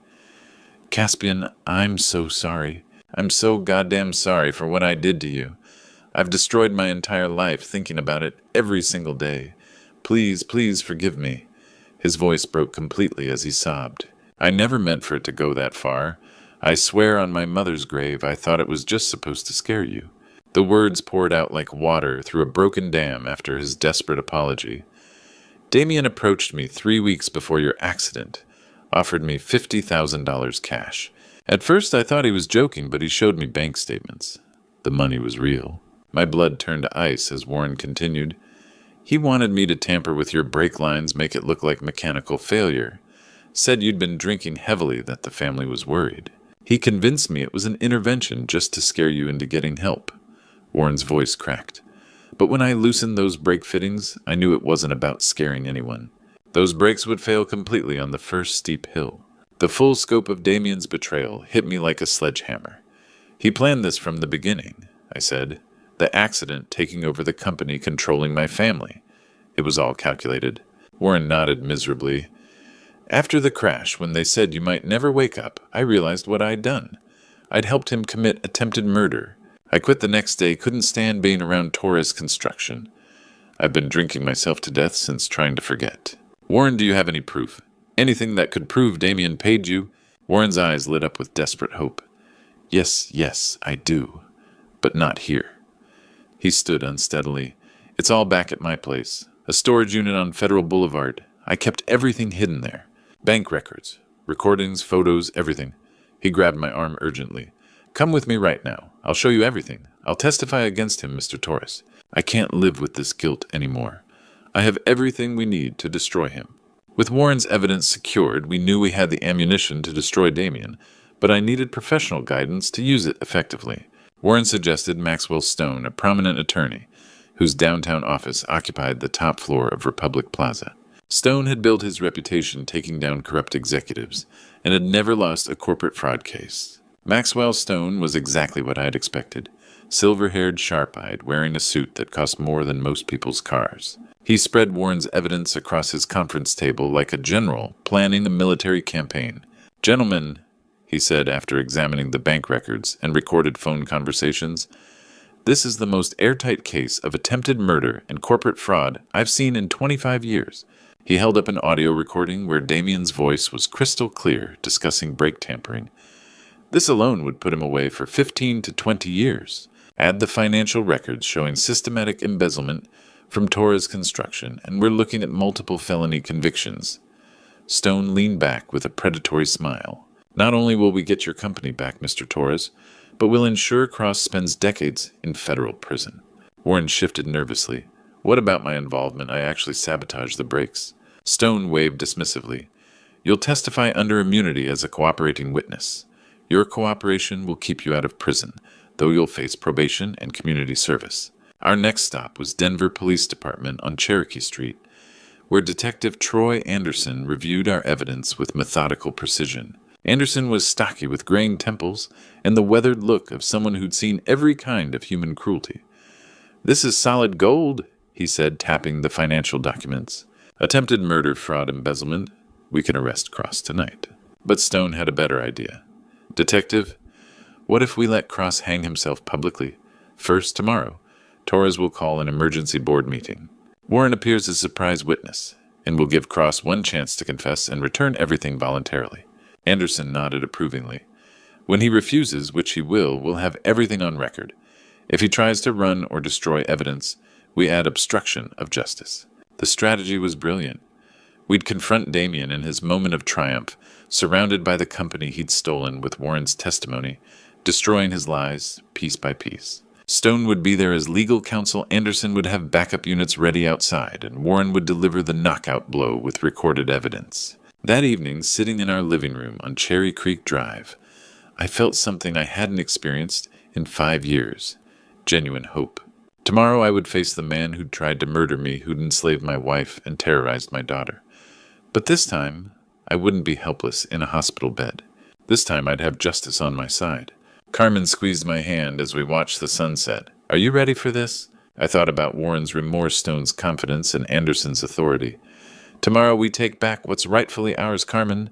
A: "Caspian, I'm so sorry. I'm so goddamn sorry for what I did to you. I've destroyed my entire life thinking about it every single day. Please, please forgive me." His voice broke completely as he sobbed. "I never meant for it to go that far. I swear on my mother's grave I thought it was just supposed to scare you." The words poured out like water through a broken dam after his desperate apology. "Damien approached me 3 weeks before your accident, offered me $50,000 cash. At first I thought he was joking, but he showed me bank statements. The money was real." My blood turned to ice as Warren continued. "He wanted me to tamper with your brake lines, make it look like mechanical failure. Said you'd been drinking heavily, that the family was worried. He convinced me it was an intervention just to scare you into getting help." Warren's voice cracked. "But when I loosened those brake fittings, I knew it wasn't about scaring anyone. Those brakes would fail completely on the first steep hill. The full scope of Damien's betrayal hit me like a sledgehammer. He planned this from the beginning," I said. "The accident taking over the company, controlling my family. It was all calculated." Warren nodded miserably. "After the crash, when they said you might never wake up, I realized what I'd done. I'd helped him commit attempted murder. I quit the next day, couldn't stand being around Torres Construction. I've been drinking myself to death since, trying to forget." "Warren, do you have any proof? Anything that could prove Damien paid you?" Warren's eyes lit up with desperate hope. Yes, I do. But not here." He stood unsteadily. "It's all back at my place. A storage unit on Federal Boulevard. I kept everything hidden there. Bank records, recordings, photos, everything." He grabbed my arm urgently. "Come with me right now. I'll show you everything. I'll testify against him, Mr. Torres. I can't live with this guilt anymore. I have everything we need to destroy him." With Warren's evidence secured, we knew we had the ammunition to destroy Damien, but I needed professional guidance to use it effectively. Warren suggested Maxwell Stone, a prominent attorney, whose downtown office occupied the top floor of Republic Plaza. Stone had built his reputation taking down corrupt executives, and had never lost a corporate fraud case. Maxwell Stone was exactly what I had expected. Silver-haired, sharp-eyed, wearing a suit that cost more than most people's cars. He spread Warren's evidence across his conference table like a general planning a military campaign. "Gentlemen," he said after examining the bank records and recorded phone conversations, "this is the most airtight case of attempted murder and corporate fraud I've seen in 25 years. He held up an audio recording where Damien's voice was crystal clear, discussing brake tampering. "This alone would put him away for 15 to 20 years. Add the financial records showing systematic embezzlement from Torres Construction, and we're looking at multiple felony convictions." Stone leaned back with a predatory smile. "Not only will we get your company back, Mr. Torres, but we'll ensure Cross spends decades in federal prison." Warren shifted nervously. "What about my involvement? I actually sabotaged the brakes." Stone waved dismissively. "You'll testify under immunity as a cooperating witness. Your cooperation will keep you out of prison, though you'll face probation and community service." Our next stop was Denver Police Department on Cherokee Street, where Detective Troy Anderson reviewed our evidence with methodical precision. Anderson was stocky with graying temples and the weathered look of someone who'd seen every kind of human cruelty. "This is solid gold," he said, tapping the financial documents. "Attempted murder, fraud, embezzlement. We can arrest Cross tonight." But Stone had a better idea. "Detective, what if we let Cross hang himself publicly? First, tomorrow, Torres will call an emergency board meeting. Warren appears as surprise witness, and we'll give Cross one chance to confess and return everything voluntarily. Anderson nodded approvingly. When he refuses, which he will, we'll have everything on record. If he tries to run or destroy evidence, we add obstruction of justice. The strategy was brilliant. We'd confront Damien in his moment of triumph, surrounded by the company he'd stolen with Warren's testimony, destroying his lies piece by piece. Stone would be there as legal counsel, Anderson would have backup units ready outside, and Warren would deliver the knockout blow with recorded evidence. That evening, sitting in our living room on Cherry Creek Drive, I felt something I hadn't experienced in 5 years. Genuine hope. Tomorrow I would face the man who'd tried to murder me, who'd enslaved my wife and terrorized my daughter. But this time, I wouldn't be helpless in a hospital bed. This time I'd have justice on my side. Carmen squeezed my hand as we watched the sunset. Are you ready for this? I thought about Warren's remorse, Stone's confidence, and Anderson's authority. Tomorrow we take back what's rightfully ours, Carmen.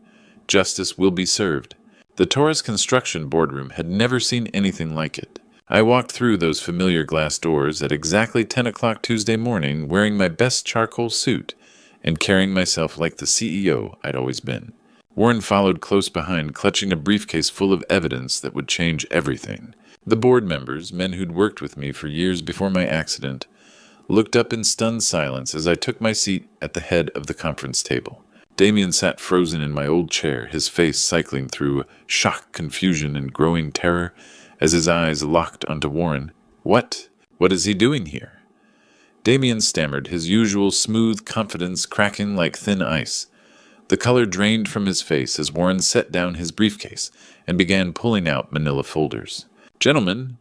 A: Justice will be served. The Torres Construction boardroom had never seen anything like it. I walked through those familiar glass doors at exactly 10 o'clock Tuesday morning, wearing my best charcoal suit and carrying myself like the CEO I'd always been. Warren followed close behind, clutching a briefcase full of evidence that would change everything. The board members, men who'd worked with me for years before my accident, looked up in stunned silence as I took my seat at the head of the conference table. Damien sat frozen in my old chair, his face cycling through shock, confusion, and growing terror as his eyes locked onto Warren. What is he doing here? Damien stammered, his usual smooth confidence cracking like thin ice. The color drained from his face as Warren set down his briefcase and began pulling out manila folders. Gentlemen,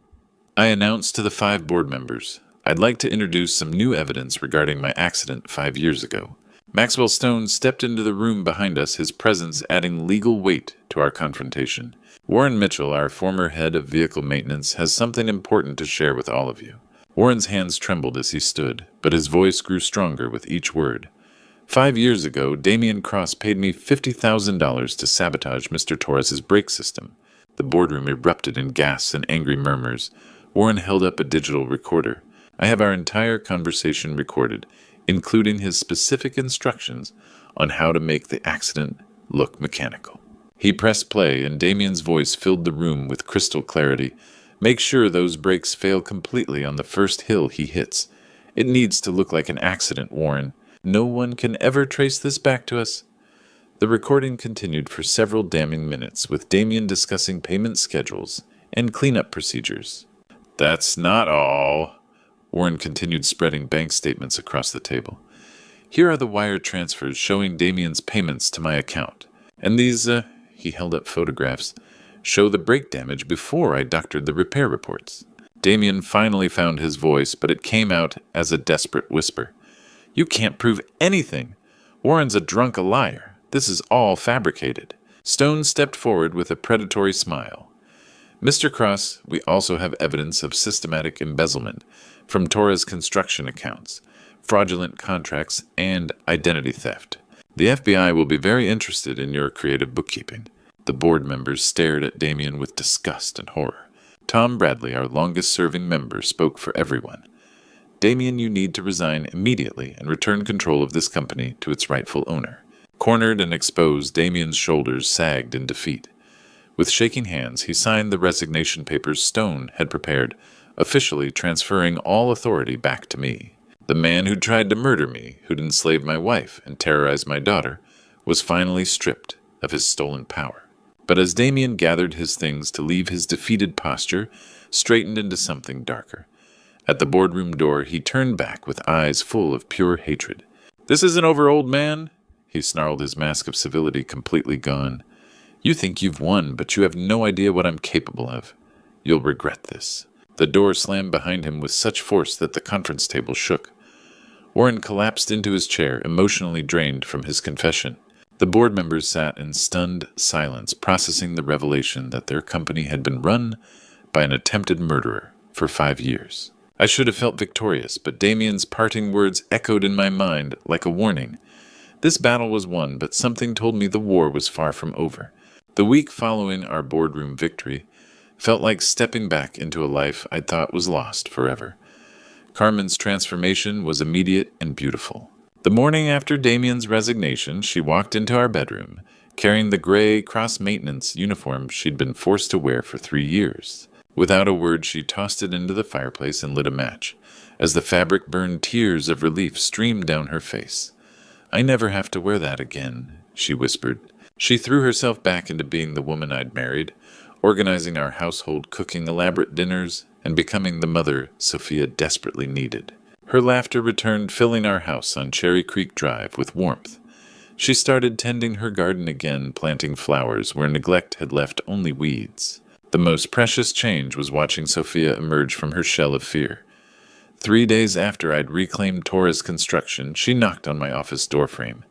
A: I announced to the 5 board members, I'd like to introduce some new evidence regarding my accident 5 years ago. Maxwell Stone stepped into the room behind us, his presence adding legal weight to our confrontation. Warren Mitchell, our former head of vehicle maintenance, has something important to share with all of you. Warren's hands trembled as he stood, but his voice grew stronger with each word. 5 years ago, Damien Cross paid me $50,000 to sabotage Mr. Torres's brake system. The boardroom erupted in gasps and angry murmurs. Warren held up a digital recorder. I have our entire conversation recorded, including his specific instructions on how to make the accident look mechanical. He pressed play, and Damien's voice filled the room with crystal clarity. Make sure those brakes fail completely on the first hill he hits. It needs to look like an accident, Warren. No one can ever trace this back to us. The recording continued for several damning minutes, with Damien discussing payment schedules and cleanup procedures. That's not all. Warren continued spreading bank statements across the table. Here are the wire transfers showing Damien's payments to my account. And these, he held up photographs, show the brake damage before I doctored the repair reports. Damien finally found his voice, but it came out as a desperate whisper. You can't prove anything. Warren's a drunk liar. This is all fabricated. Stone stepped forward with a predatory smile. Mr. Cross, we also have evidence of systematic embezzlement from Torres construction accounts, fraudulent contracts, and identity theft. The FBI will be very interested in your creative bookkeeping. The board members stared at Damien with disgust and horror. Tom Bradley, our longest-serving member, spoke for everyone. Damien, you need to resign immediately and return control of this company to its rightful owner. Cornered and exposed, Damien's shoulders sagged in defeat. With shaking hands, he signed the resignation papers Stone had prepared, officially transferring all authority back to me. The man who'd tried to murder me, who'd enslaved my wife and terrorized my daughter, was finally stripped of his stolen power. But as Damien gathered his things to leave, his defeated posture straightened into something darker. At the boardroom door, he turned back with eyes full of pure hatred. This isn't over, old man, he snarled, his mask of civility completely gone. You think you've won, but you have no idea what I'm capable of. You'll regret this. The door slammed behind him with such force that the conference table shook. Warren collapsed into his chair, emotionally drained from his confession. The board members sat in stunned silence, processing the revelation that their company had been run by an attempted murderer for 5 years. I should have felt victorious, but Damien's parting words echoed in my mind like a warning. This battle was won, but something told me the war was far from over. The week following our boardroom victory felt like stepping back into a life I thought was lost forever. Carmen's transformation was immediate and beautiful. The morning after Damien's resignation, she walked into our bedroom, carrying the gray cross-maintenance uniform she'd been forced to wear for 3 years. Without a word, she tossed it into the fireplace and lit a match. As the fabric burned, tears of relief streamed down her face. "I never have to wear that again," she whispered. She threw herself back into being the woman I'd married, organizing our household, cooking elaborate dinners, and becoming the mother Sophia desperately needed. Her laughter returned, filling our house on Cherry Creek Drive with warmth. She started tending her garden again, planting flowers where neglect had left only weeds. The most precious change was watching Sophia emerge from her shell of fear. 3 days after I'd reclaimed Torres Construction, she knocked on my office doorframe.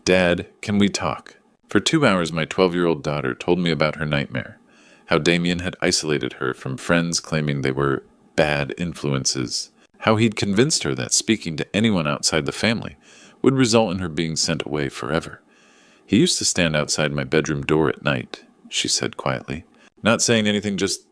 A: "Dad, can we talk?" For 2 hours, my 12-year-old daughter told me about her nightmare, how Damien had isolated her from friends claiming they were bad influences, how he'd convinced her that speaking to anyone outside the family would result in her being sent away forever. "He used to stand outside my bedroom door at night," she said quietly, not saying anything, just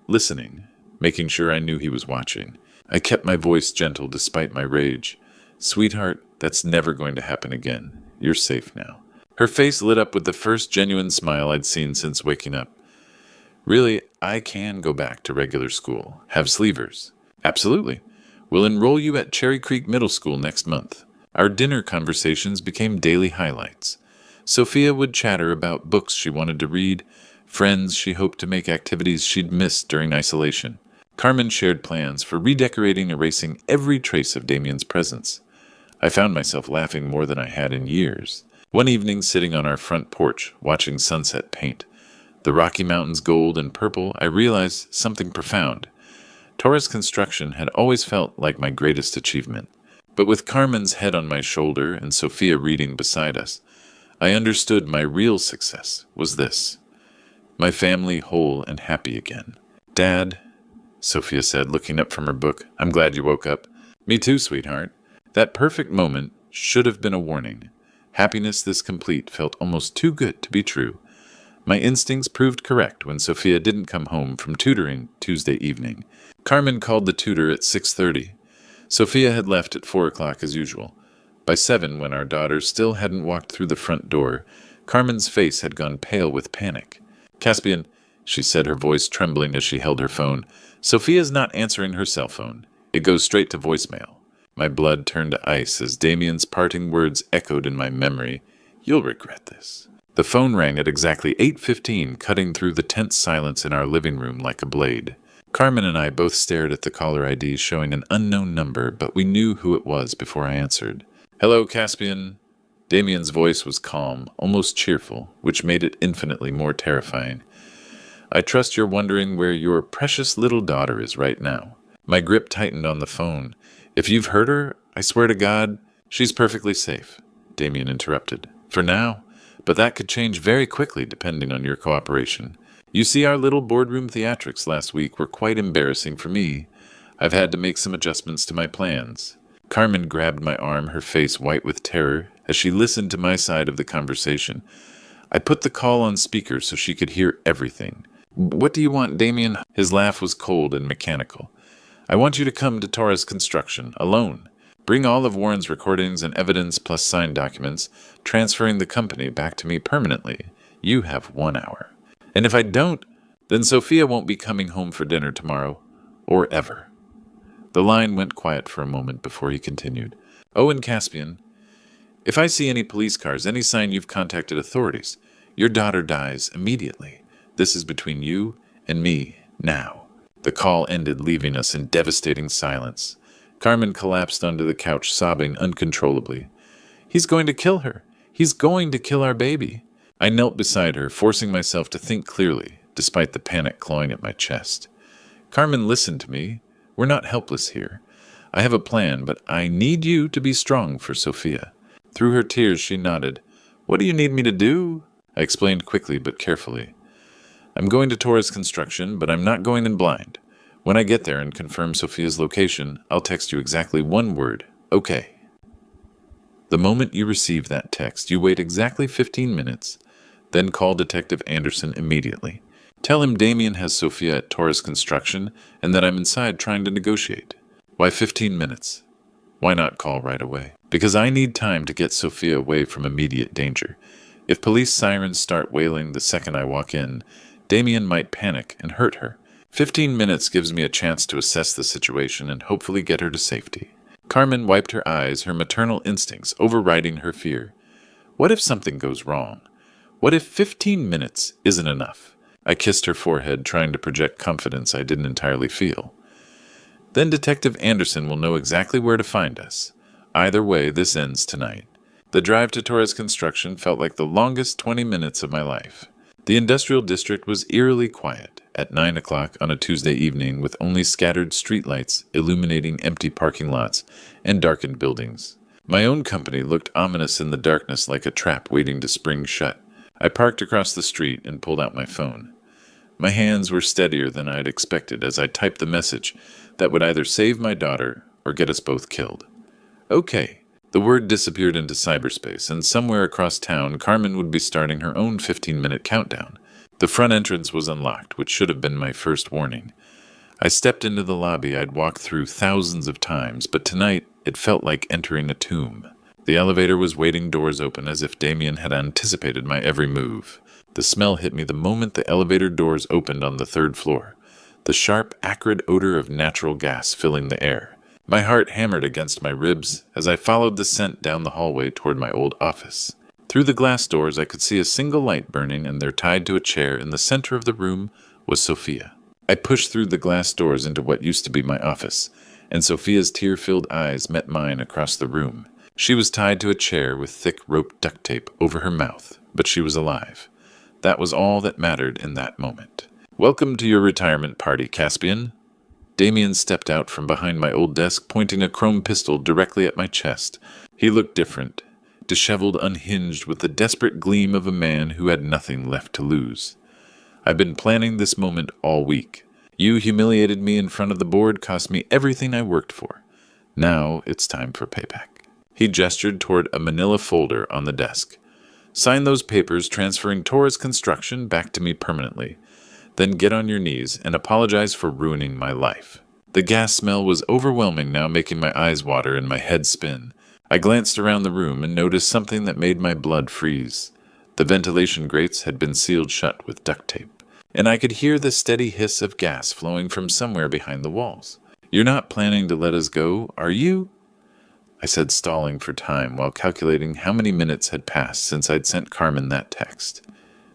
A: listening, making sure I knew he was watching. I kept my voice gentle despite my rage. "Sweetheart, that's never going to happen again. You're safe now." Her face lit up with the first genuine smile I'd seen since waking up. "Really, I can go back to regular school. Have sleevers." "Absolutely. We'll enroll you at Cherry Creek Middle School next month." Our dinner conversations became daily highlights. Sophia would chatter about books she wanted to read, friends she hoped to make, activities she'd missed during isolation. Carmen shared plans for redecorating, erasing every trace of Damien's presence. I found myself laughing more than I had in years. One evening, sitting on our front porch, watching sunset paint, the Rocky Mountains gold and purple, I realized something profound. Torres Construction had always felt like my greatest achievement. But with Carmen's head on my shoulder and Sophia reading beside us, I understood my real success was this: my family whole and happy again. "Dad," Sophia said, looking up from her book, "I'm glad you woke up." "Me too, sweetheart." That perfect moment should have been a warning. Happiness this complete felt almost too good to be true. My instincts proved correct when Sophia didn't come home from tutoring Tuesday evening. Carmen called the tutor at 6:30. Sophia had left at 4 o'clock as usual. By 7, when our daughter still hadn't walked through the front door, Carmen's face had gone pale with panic. "Caspian," she said, her voice trembling as she held her phone, "Sophia's not answering her cell phone. It goes straight to voicemail." My blood turned to ice as Damien's parting words echoed in my memory. "You'll regret this." The phone rang at exactly 8:15, cutting through the tense silence in our living room like a blade. Carmen and I both stared at the caller ID showing an unknown number, but we knew who it was before I answered. "Hello, Caspian." Damien's voice was calm, almost cheerful, which made it infinitely more terrifying. "I trust you're wondering where your precious little daughter is right now." My grip tightened on the phone. "If you've heard her, I swear to God, she's perfectly safe," Damien interrupted. "For now, but that could change very quickly depending on your cooperation. You see, our little boardroom theatrics last week were quite embarrassing for me. I've had to make some adjustments to my plans." Carmen grabbed my arm, her face white with terror, as she listened to my side of the conversation. I put the call on speaker so she could hear everything. "What do you want, Damien?" His laugh was cold and mechanical. "I want you to come to Torres Construction, alone. Bring all of Warren's recordings and evidence plus signed documents, transferring the company back to me permanently. You have 1 hour. And if I don't, then Sophia won't be coming home for dinner tomorrow, or ever." The line went quiet for a moment before he continued. "Oh, and Caspian, if I see any police cars, any sign you've contacted authorities, your daughter dies immediately. This is between you and me now." The call ended, leaving us in devastating silence. Carmen collapsed onto the couch, sobbing uncontrollably. "He's going to kill her. He's going to kill our baby." I knelt beside her, forcing myself to think clearly, despite the panic clawing at my chest. "Carmen, listen to me. We're not helpless here. I have a plan, but I need you to be strong for Sophia." Through her tears, she nodded. "What do you need me to do?" I explained quickly but carefully. "I'm going to Torres Construction, but I'm not going in blind. When I get there and confirm Sophia's location, I'll text you exactly one word. Okay. The moment you receive that text, you wait exactly 15 minutes, then call Detective Anderson immediately. Tell him Damien has Sophia at Torres Construction and that I'm inside trying to negotiate." "Why 15 minutes?" Why not call right away? Because I need time to get Sophia away from immediate danger. If police sirens start wailing the second I walk in, Damien might panic and hurt her. 15 minutes gives me a chance to assess the situation and hopefully get her to safety. Carmen wiped her eyes, her maternal instincts overriding her fear. What if something goes wrong? What if 15 minutes isn't enough? I kissed her forehead, trying to project confidence I didn't entirely feel. Then Detective Anderson will know exactly where to find us. Either way, this ends tonight. The drive to Torres Construction felt like the longest 20 minutes of my life. The industrial district was eerily quiet at 9 o'clock on a Tuesday evening, with only scattered streetlights illuminating empty parking lots and darkened buildings. My own company looked ominous in the darkness, like a trap waiting to spring shut. I parked across the street and pulled out my phone. My hands were steadier than I had expected as I typed the message that would either save my daughter or get us both killed. Okay. The word disappeared into cyberspace, and somewhere across town, Carmen would be starting her own 15-minute countdown. The front entrance was unlocked, which should have been my first warning. I stepped into the lobby I'd walked through thousands of times, but tonight it felt like entering a tomb. The elevator was waiting, doors open, as if Damien had anticipated my every move. The smell hit me the moment the elevator doors opened on the third floor, the sharp, acrid odor of natural gas filling the air. My heart hammered against my ribs as I followed the scent down the hallway toward my old office. Through the glass doors, I could see a single light burning, and there, tied to a chair in the center of the room, was Sophia. I pushed through the glass doors into what used to be my office, and Sophia's tear-filled eyes met mine across the room. She was tied to a chair with thick rope duct tape over her mouth, but she was alive. That was all that mattered in that moment. "Welcome to your retirement party, Caspian." Damien stepped out from behind my old desk, pointing a chrome pistol directly at my chest. He looked different, disheveled, unhinged, with the desperate gleam of a man who had nothing left to lose. "I've been planning this moment all week. You humiliated me in front of the board, cost me everything I worked for. Now it's time for payback." He gestured toward a manila folder on the desk. "Sign those papers transferring Torres Construction back to me permanently. Then get on your knees and apologize for ruining my life." The gas smell was overwhelming now, making my eyes water and my head spin. I glanced around the room and noticed something that made my blood freeze. The ventilation grates had been sealed shut with duct tape, and I could hear the steady hiss of gas flowing from somewhere behind the walls. "You're not planning to let us go, are you?" I said, stalling for time while calculating how many minutes had passed since I'd sent Carmen that text.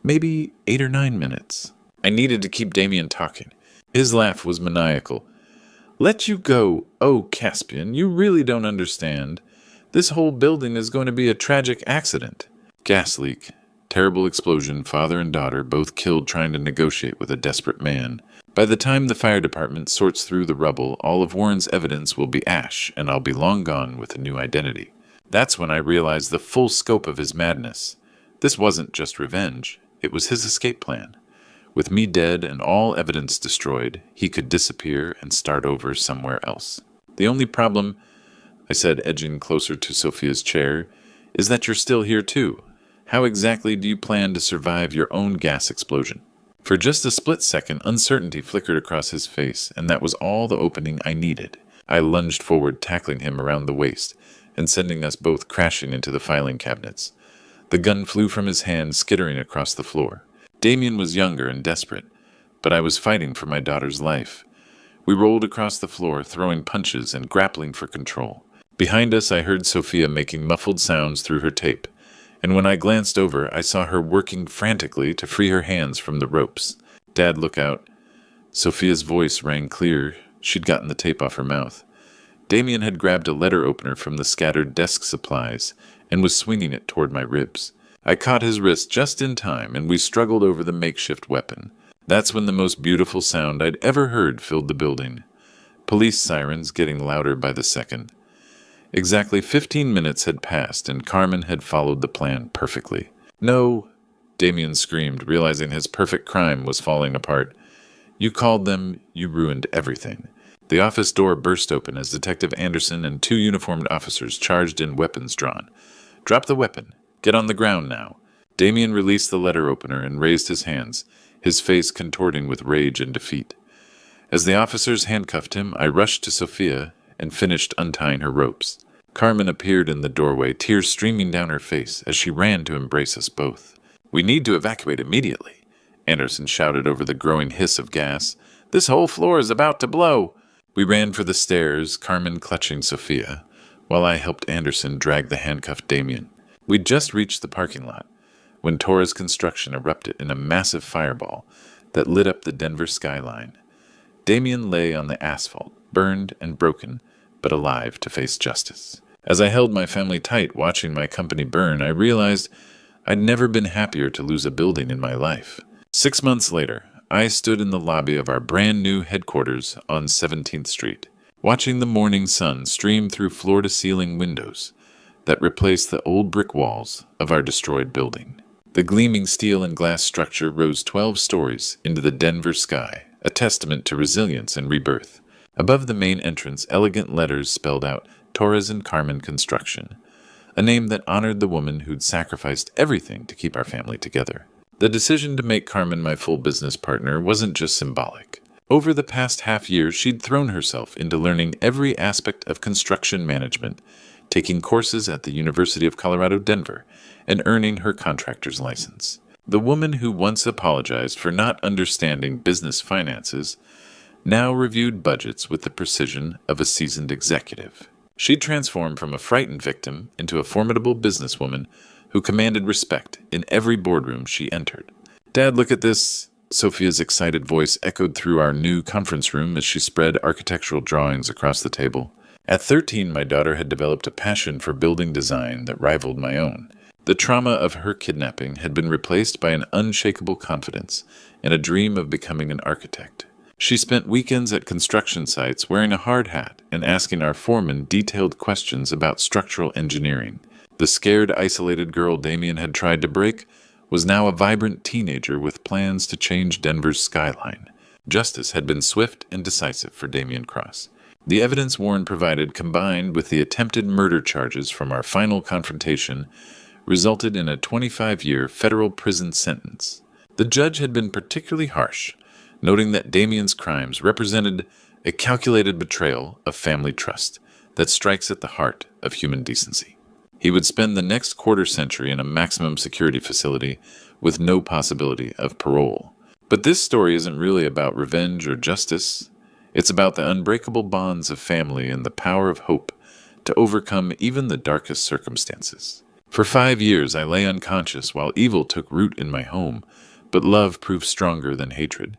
A: Maybe 8 or 9 minutes. I needed to keep Damien talking. His laugh was maniacal. "Let you go? Oh, Caspian, you really don't understand. This whole building is going to be a tragic accident." Gas leak. Terrible explosion, father and daughter both killed trying to negotiate with a desperate man. By the time the fire department sorts through the rubble, all of Warren's evidence will be ash, and I'll be long gone with a new identity. That's when I realized the full scope of his madness. This wasn't just revenge. It was his escape plan. With me dead and all evidence destroyed, he could disappear and start over somewhere else. "The only problem," I said, edging closer to Sophia's chair, "is that you're still here too. How exactly do you plan to survive your own gas explosion?" For just a split second, uncertainty flickered across his face, and that was all the opening I needed. I lunged forward, tackling him around the waist, and sending us both crashing into the filing cabinets. The gun flew from his hand, skittering across the floor. Damien was younger and desperate, but I was fighting for my daughter's life. We rolled across the floor, throwing punches and grappling for control. Behind us, I heard Sophia making muffled sounds through her tape, and when I glanced over, I saw her working frantically to free her hands from the ropes. "Dad, look out." Sophia's voice rang clear. She'd gotten the tape off her mouth. Damien had grabbed a letter opener from the scattered desk supplies and was swinging it toward my ribs. I caught his wrist just in time, and we struggled over the makeshift weapon. That's when the most beautiful sound I'd ever heard filled the building. Police sirens getting louder by the second. Exactly 15 minutes had passed, and Carmen had followed the plan perfectly. "No," Damien screamed, realizing his perfect crime was falling apart. "You called them, you ruined everything." The office door burst open as Detective Anderson and 2 uniformed officers charged in, weapons drawn. "Drop the weapon. Get on the ground now." Damien released the letter opener and raised his hands, his face contorting with rage and defeat. As the officers handcuffed him, I rushed to Sophia and finished untying her ropes. Carmen appeared in the doorway, tears streaming down her face as she ran to embrace us both. "We need to evacuate immediately," Anderson shouted over the growing hiss of gas. "This whole floor is about to blow." We ran for the stairs, Carmen clutching Sophia, while I helped Anderson drag the handcuffed Damien. We'd just reached the parking lot when Torres Construction erupted in a massive fireball that lit up the Denver skyline. Damien lay on the asphalt, burned and broken, but alive to face justice. As I held my family tight watching my company burn, I realized I'd never been happier to lose a building in my life. 6 months later, I stood in the lobby of our brand new headquarters on 17th Street, watching the morning sun stream through floor-to-ceiling windows that replaced the old brick walls of our destroyed building. The gleaming steel and glass structure rose 12 stories into the Denver sky, a testament to resilience and rebirth. Above the main entrance, elegant letters spelled out Torres and Carmen Construction, a name that honored the woman who'd sacrificed everything to keep our family together. The decision to make Carmen my full business partner wasn't just symbolic. Over the past half year, she'd thrown herself into learning every aspect of construction management, taking courses at the University of Colorado, Denver, and earning her contractor's license. The woman who once apologized for not understanding business finances now reviewed budgets with the precision of a seasoned executive. She transformed from a frightened victim into a formidable businesswoman who commanded respect in every boardroom she entered. "Dad, look at this." Sophia's excited voice echoed through our new conference room as she spread architectural drawings across the table. At 13, my daughter had developed a passion for building design that rivaled my own. The trauma of her kidnapping had been replaced by an unshakable confidence and a dream of becoming an architect. She spent weekends at construction sites wearing a hard hat and asking our foreman detailed questions about structural engineering. The scared, isolated girl Damien had tried to break was now a vibrant teenager with plans to change Denver's skyline. Justice had been swift and decisive for Damien Cross. The evidence Warren provided, combined with the attempted murder charges from our final confrontation, resulted in a 25-year federal prison sentence. The judge had been particularly harsh, noting that Damien's crimes represented a calculated betrayal of family trust that strikes at the heart of human decency. He would spend the next quarter-century in a maximum security facility with no possibility of parole. But this story isn't really about revenge or justice. It's about the unbreakable bonds of family and the power of hope to overcome even the darkest circumstances. For 5 years, I lay unconscious while evil took root in my home, but love proved stronger than hatred.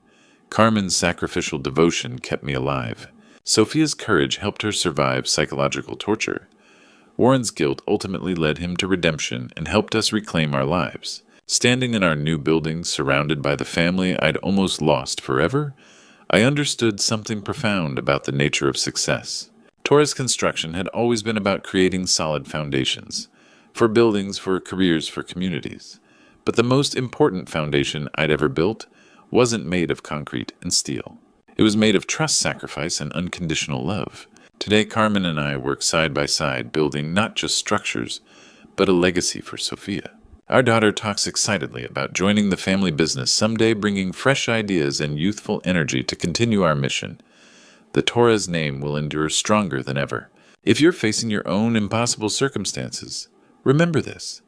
A: Carmen's sacrificial devotion kept me alive. Sophia's courage helped her survive psychological torture. Warren's guilt ultimately led him to redemption and helped us reclaim our lives. Standing in our new building, surrounded by the family I'd almost lost forever, I understood something profound about the nature of success. Torres Construction had always been about creating solid foundations, for buildings, for careers, for communities. But the most important foundation I'd ever built wasn't made of concrete and steel. It was made of trust, sacrifice, and unconditional love. Today, Carmen and I work side by side, building not just structures, but a legacy for Sophia. Our daughter talks excitedly about joining the family business someday, bringing fresh ideas and youthful energy to continue our mission. The Torres name will endure stronger than ever. If you're facing your own impossible circumstances, remember this.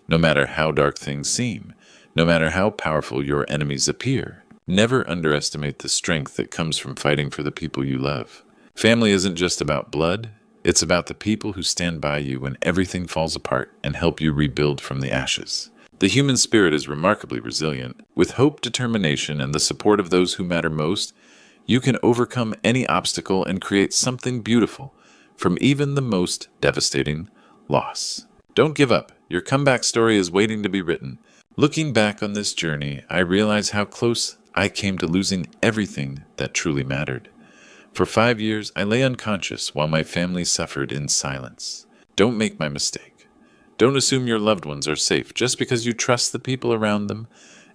A: No matter how dark things seem, no matter how powerful your enemies appear, never underestimate the strength that comes from fighting for the people you love. Family isn't just about blood, it's about the people who stand by you when everything falls apart and help you rebuild from the ashes. The human spirit is remarkably resilient. With hope, determination, and the support of those who matter most, you can overcome any obstacle and create something beautiful from even the most devastating loss. Don't give up. Your comeback story is waiting to be written. Looking back on this journey, I realize how close I came to losing everything that truly mattered. For 5 years, I lay unconscious while my family suffered in silence. Don't make my mistake. Don't assume your loved ones are safe just because you trust the people around them,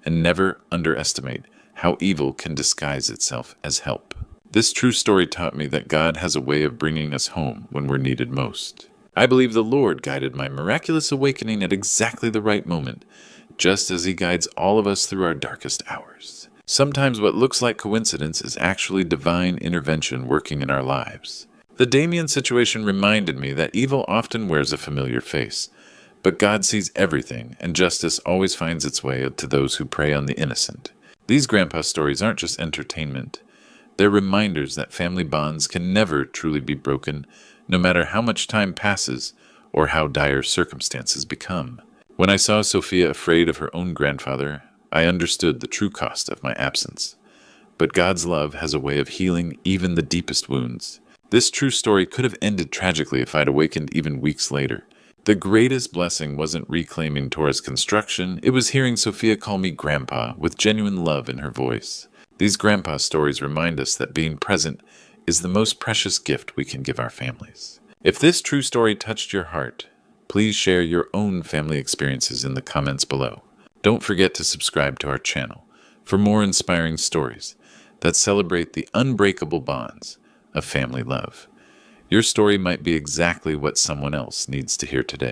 A: and never underestimate how evil can disguise itself as help. This true story taught me that God has a way of bringing us home when we're needed most. I believe the Lord guided my miraculous awakening at exactly the right moment, just as He guides all of us through our darkest hours. Sometimes what looks like coincidence is actually divine intervention working in our lives. The Damien situation reminded me that evil often wears a familiar face, but God sees everything, and justice always finds its way to those who prey on the innocent. These grandpa stories aren't just entertainment. They're reminders that family bonds can never truly be broken, no matter how much time passes or how dire circumstances become. When I saw Sophia afraid of her own grandfather, I understood the true cost of my absence. But God's love has a way of healing even the deepest wounds. This true story could have ended tragically if I'd awakened even weeks later. The greatest blessing wasn't reclaiming Tora's construction, it was hearing Sophia call me Grandpa with genuine love in her voice. These grandpa stories remind us that being present is the most precious gift we can give our families. If this true story touched your heart, please share your own family experiences in the comments below. Don't forget to subscribe to our channel for more inspiring stories that celebrate the unbreakable bonds of family love. Your story might be exactly what someone else needs to hear today.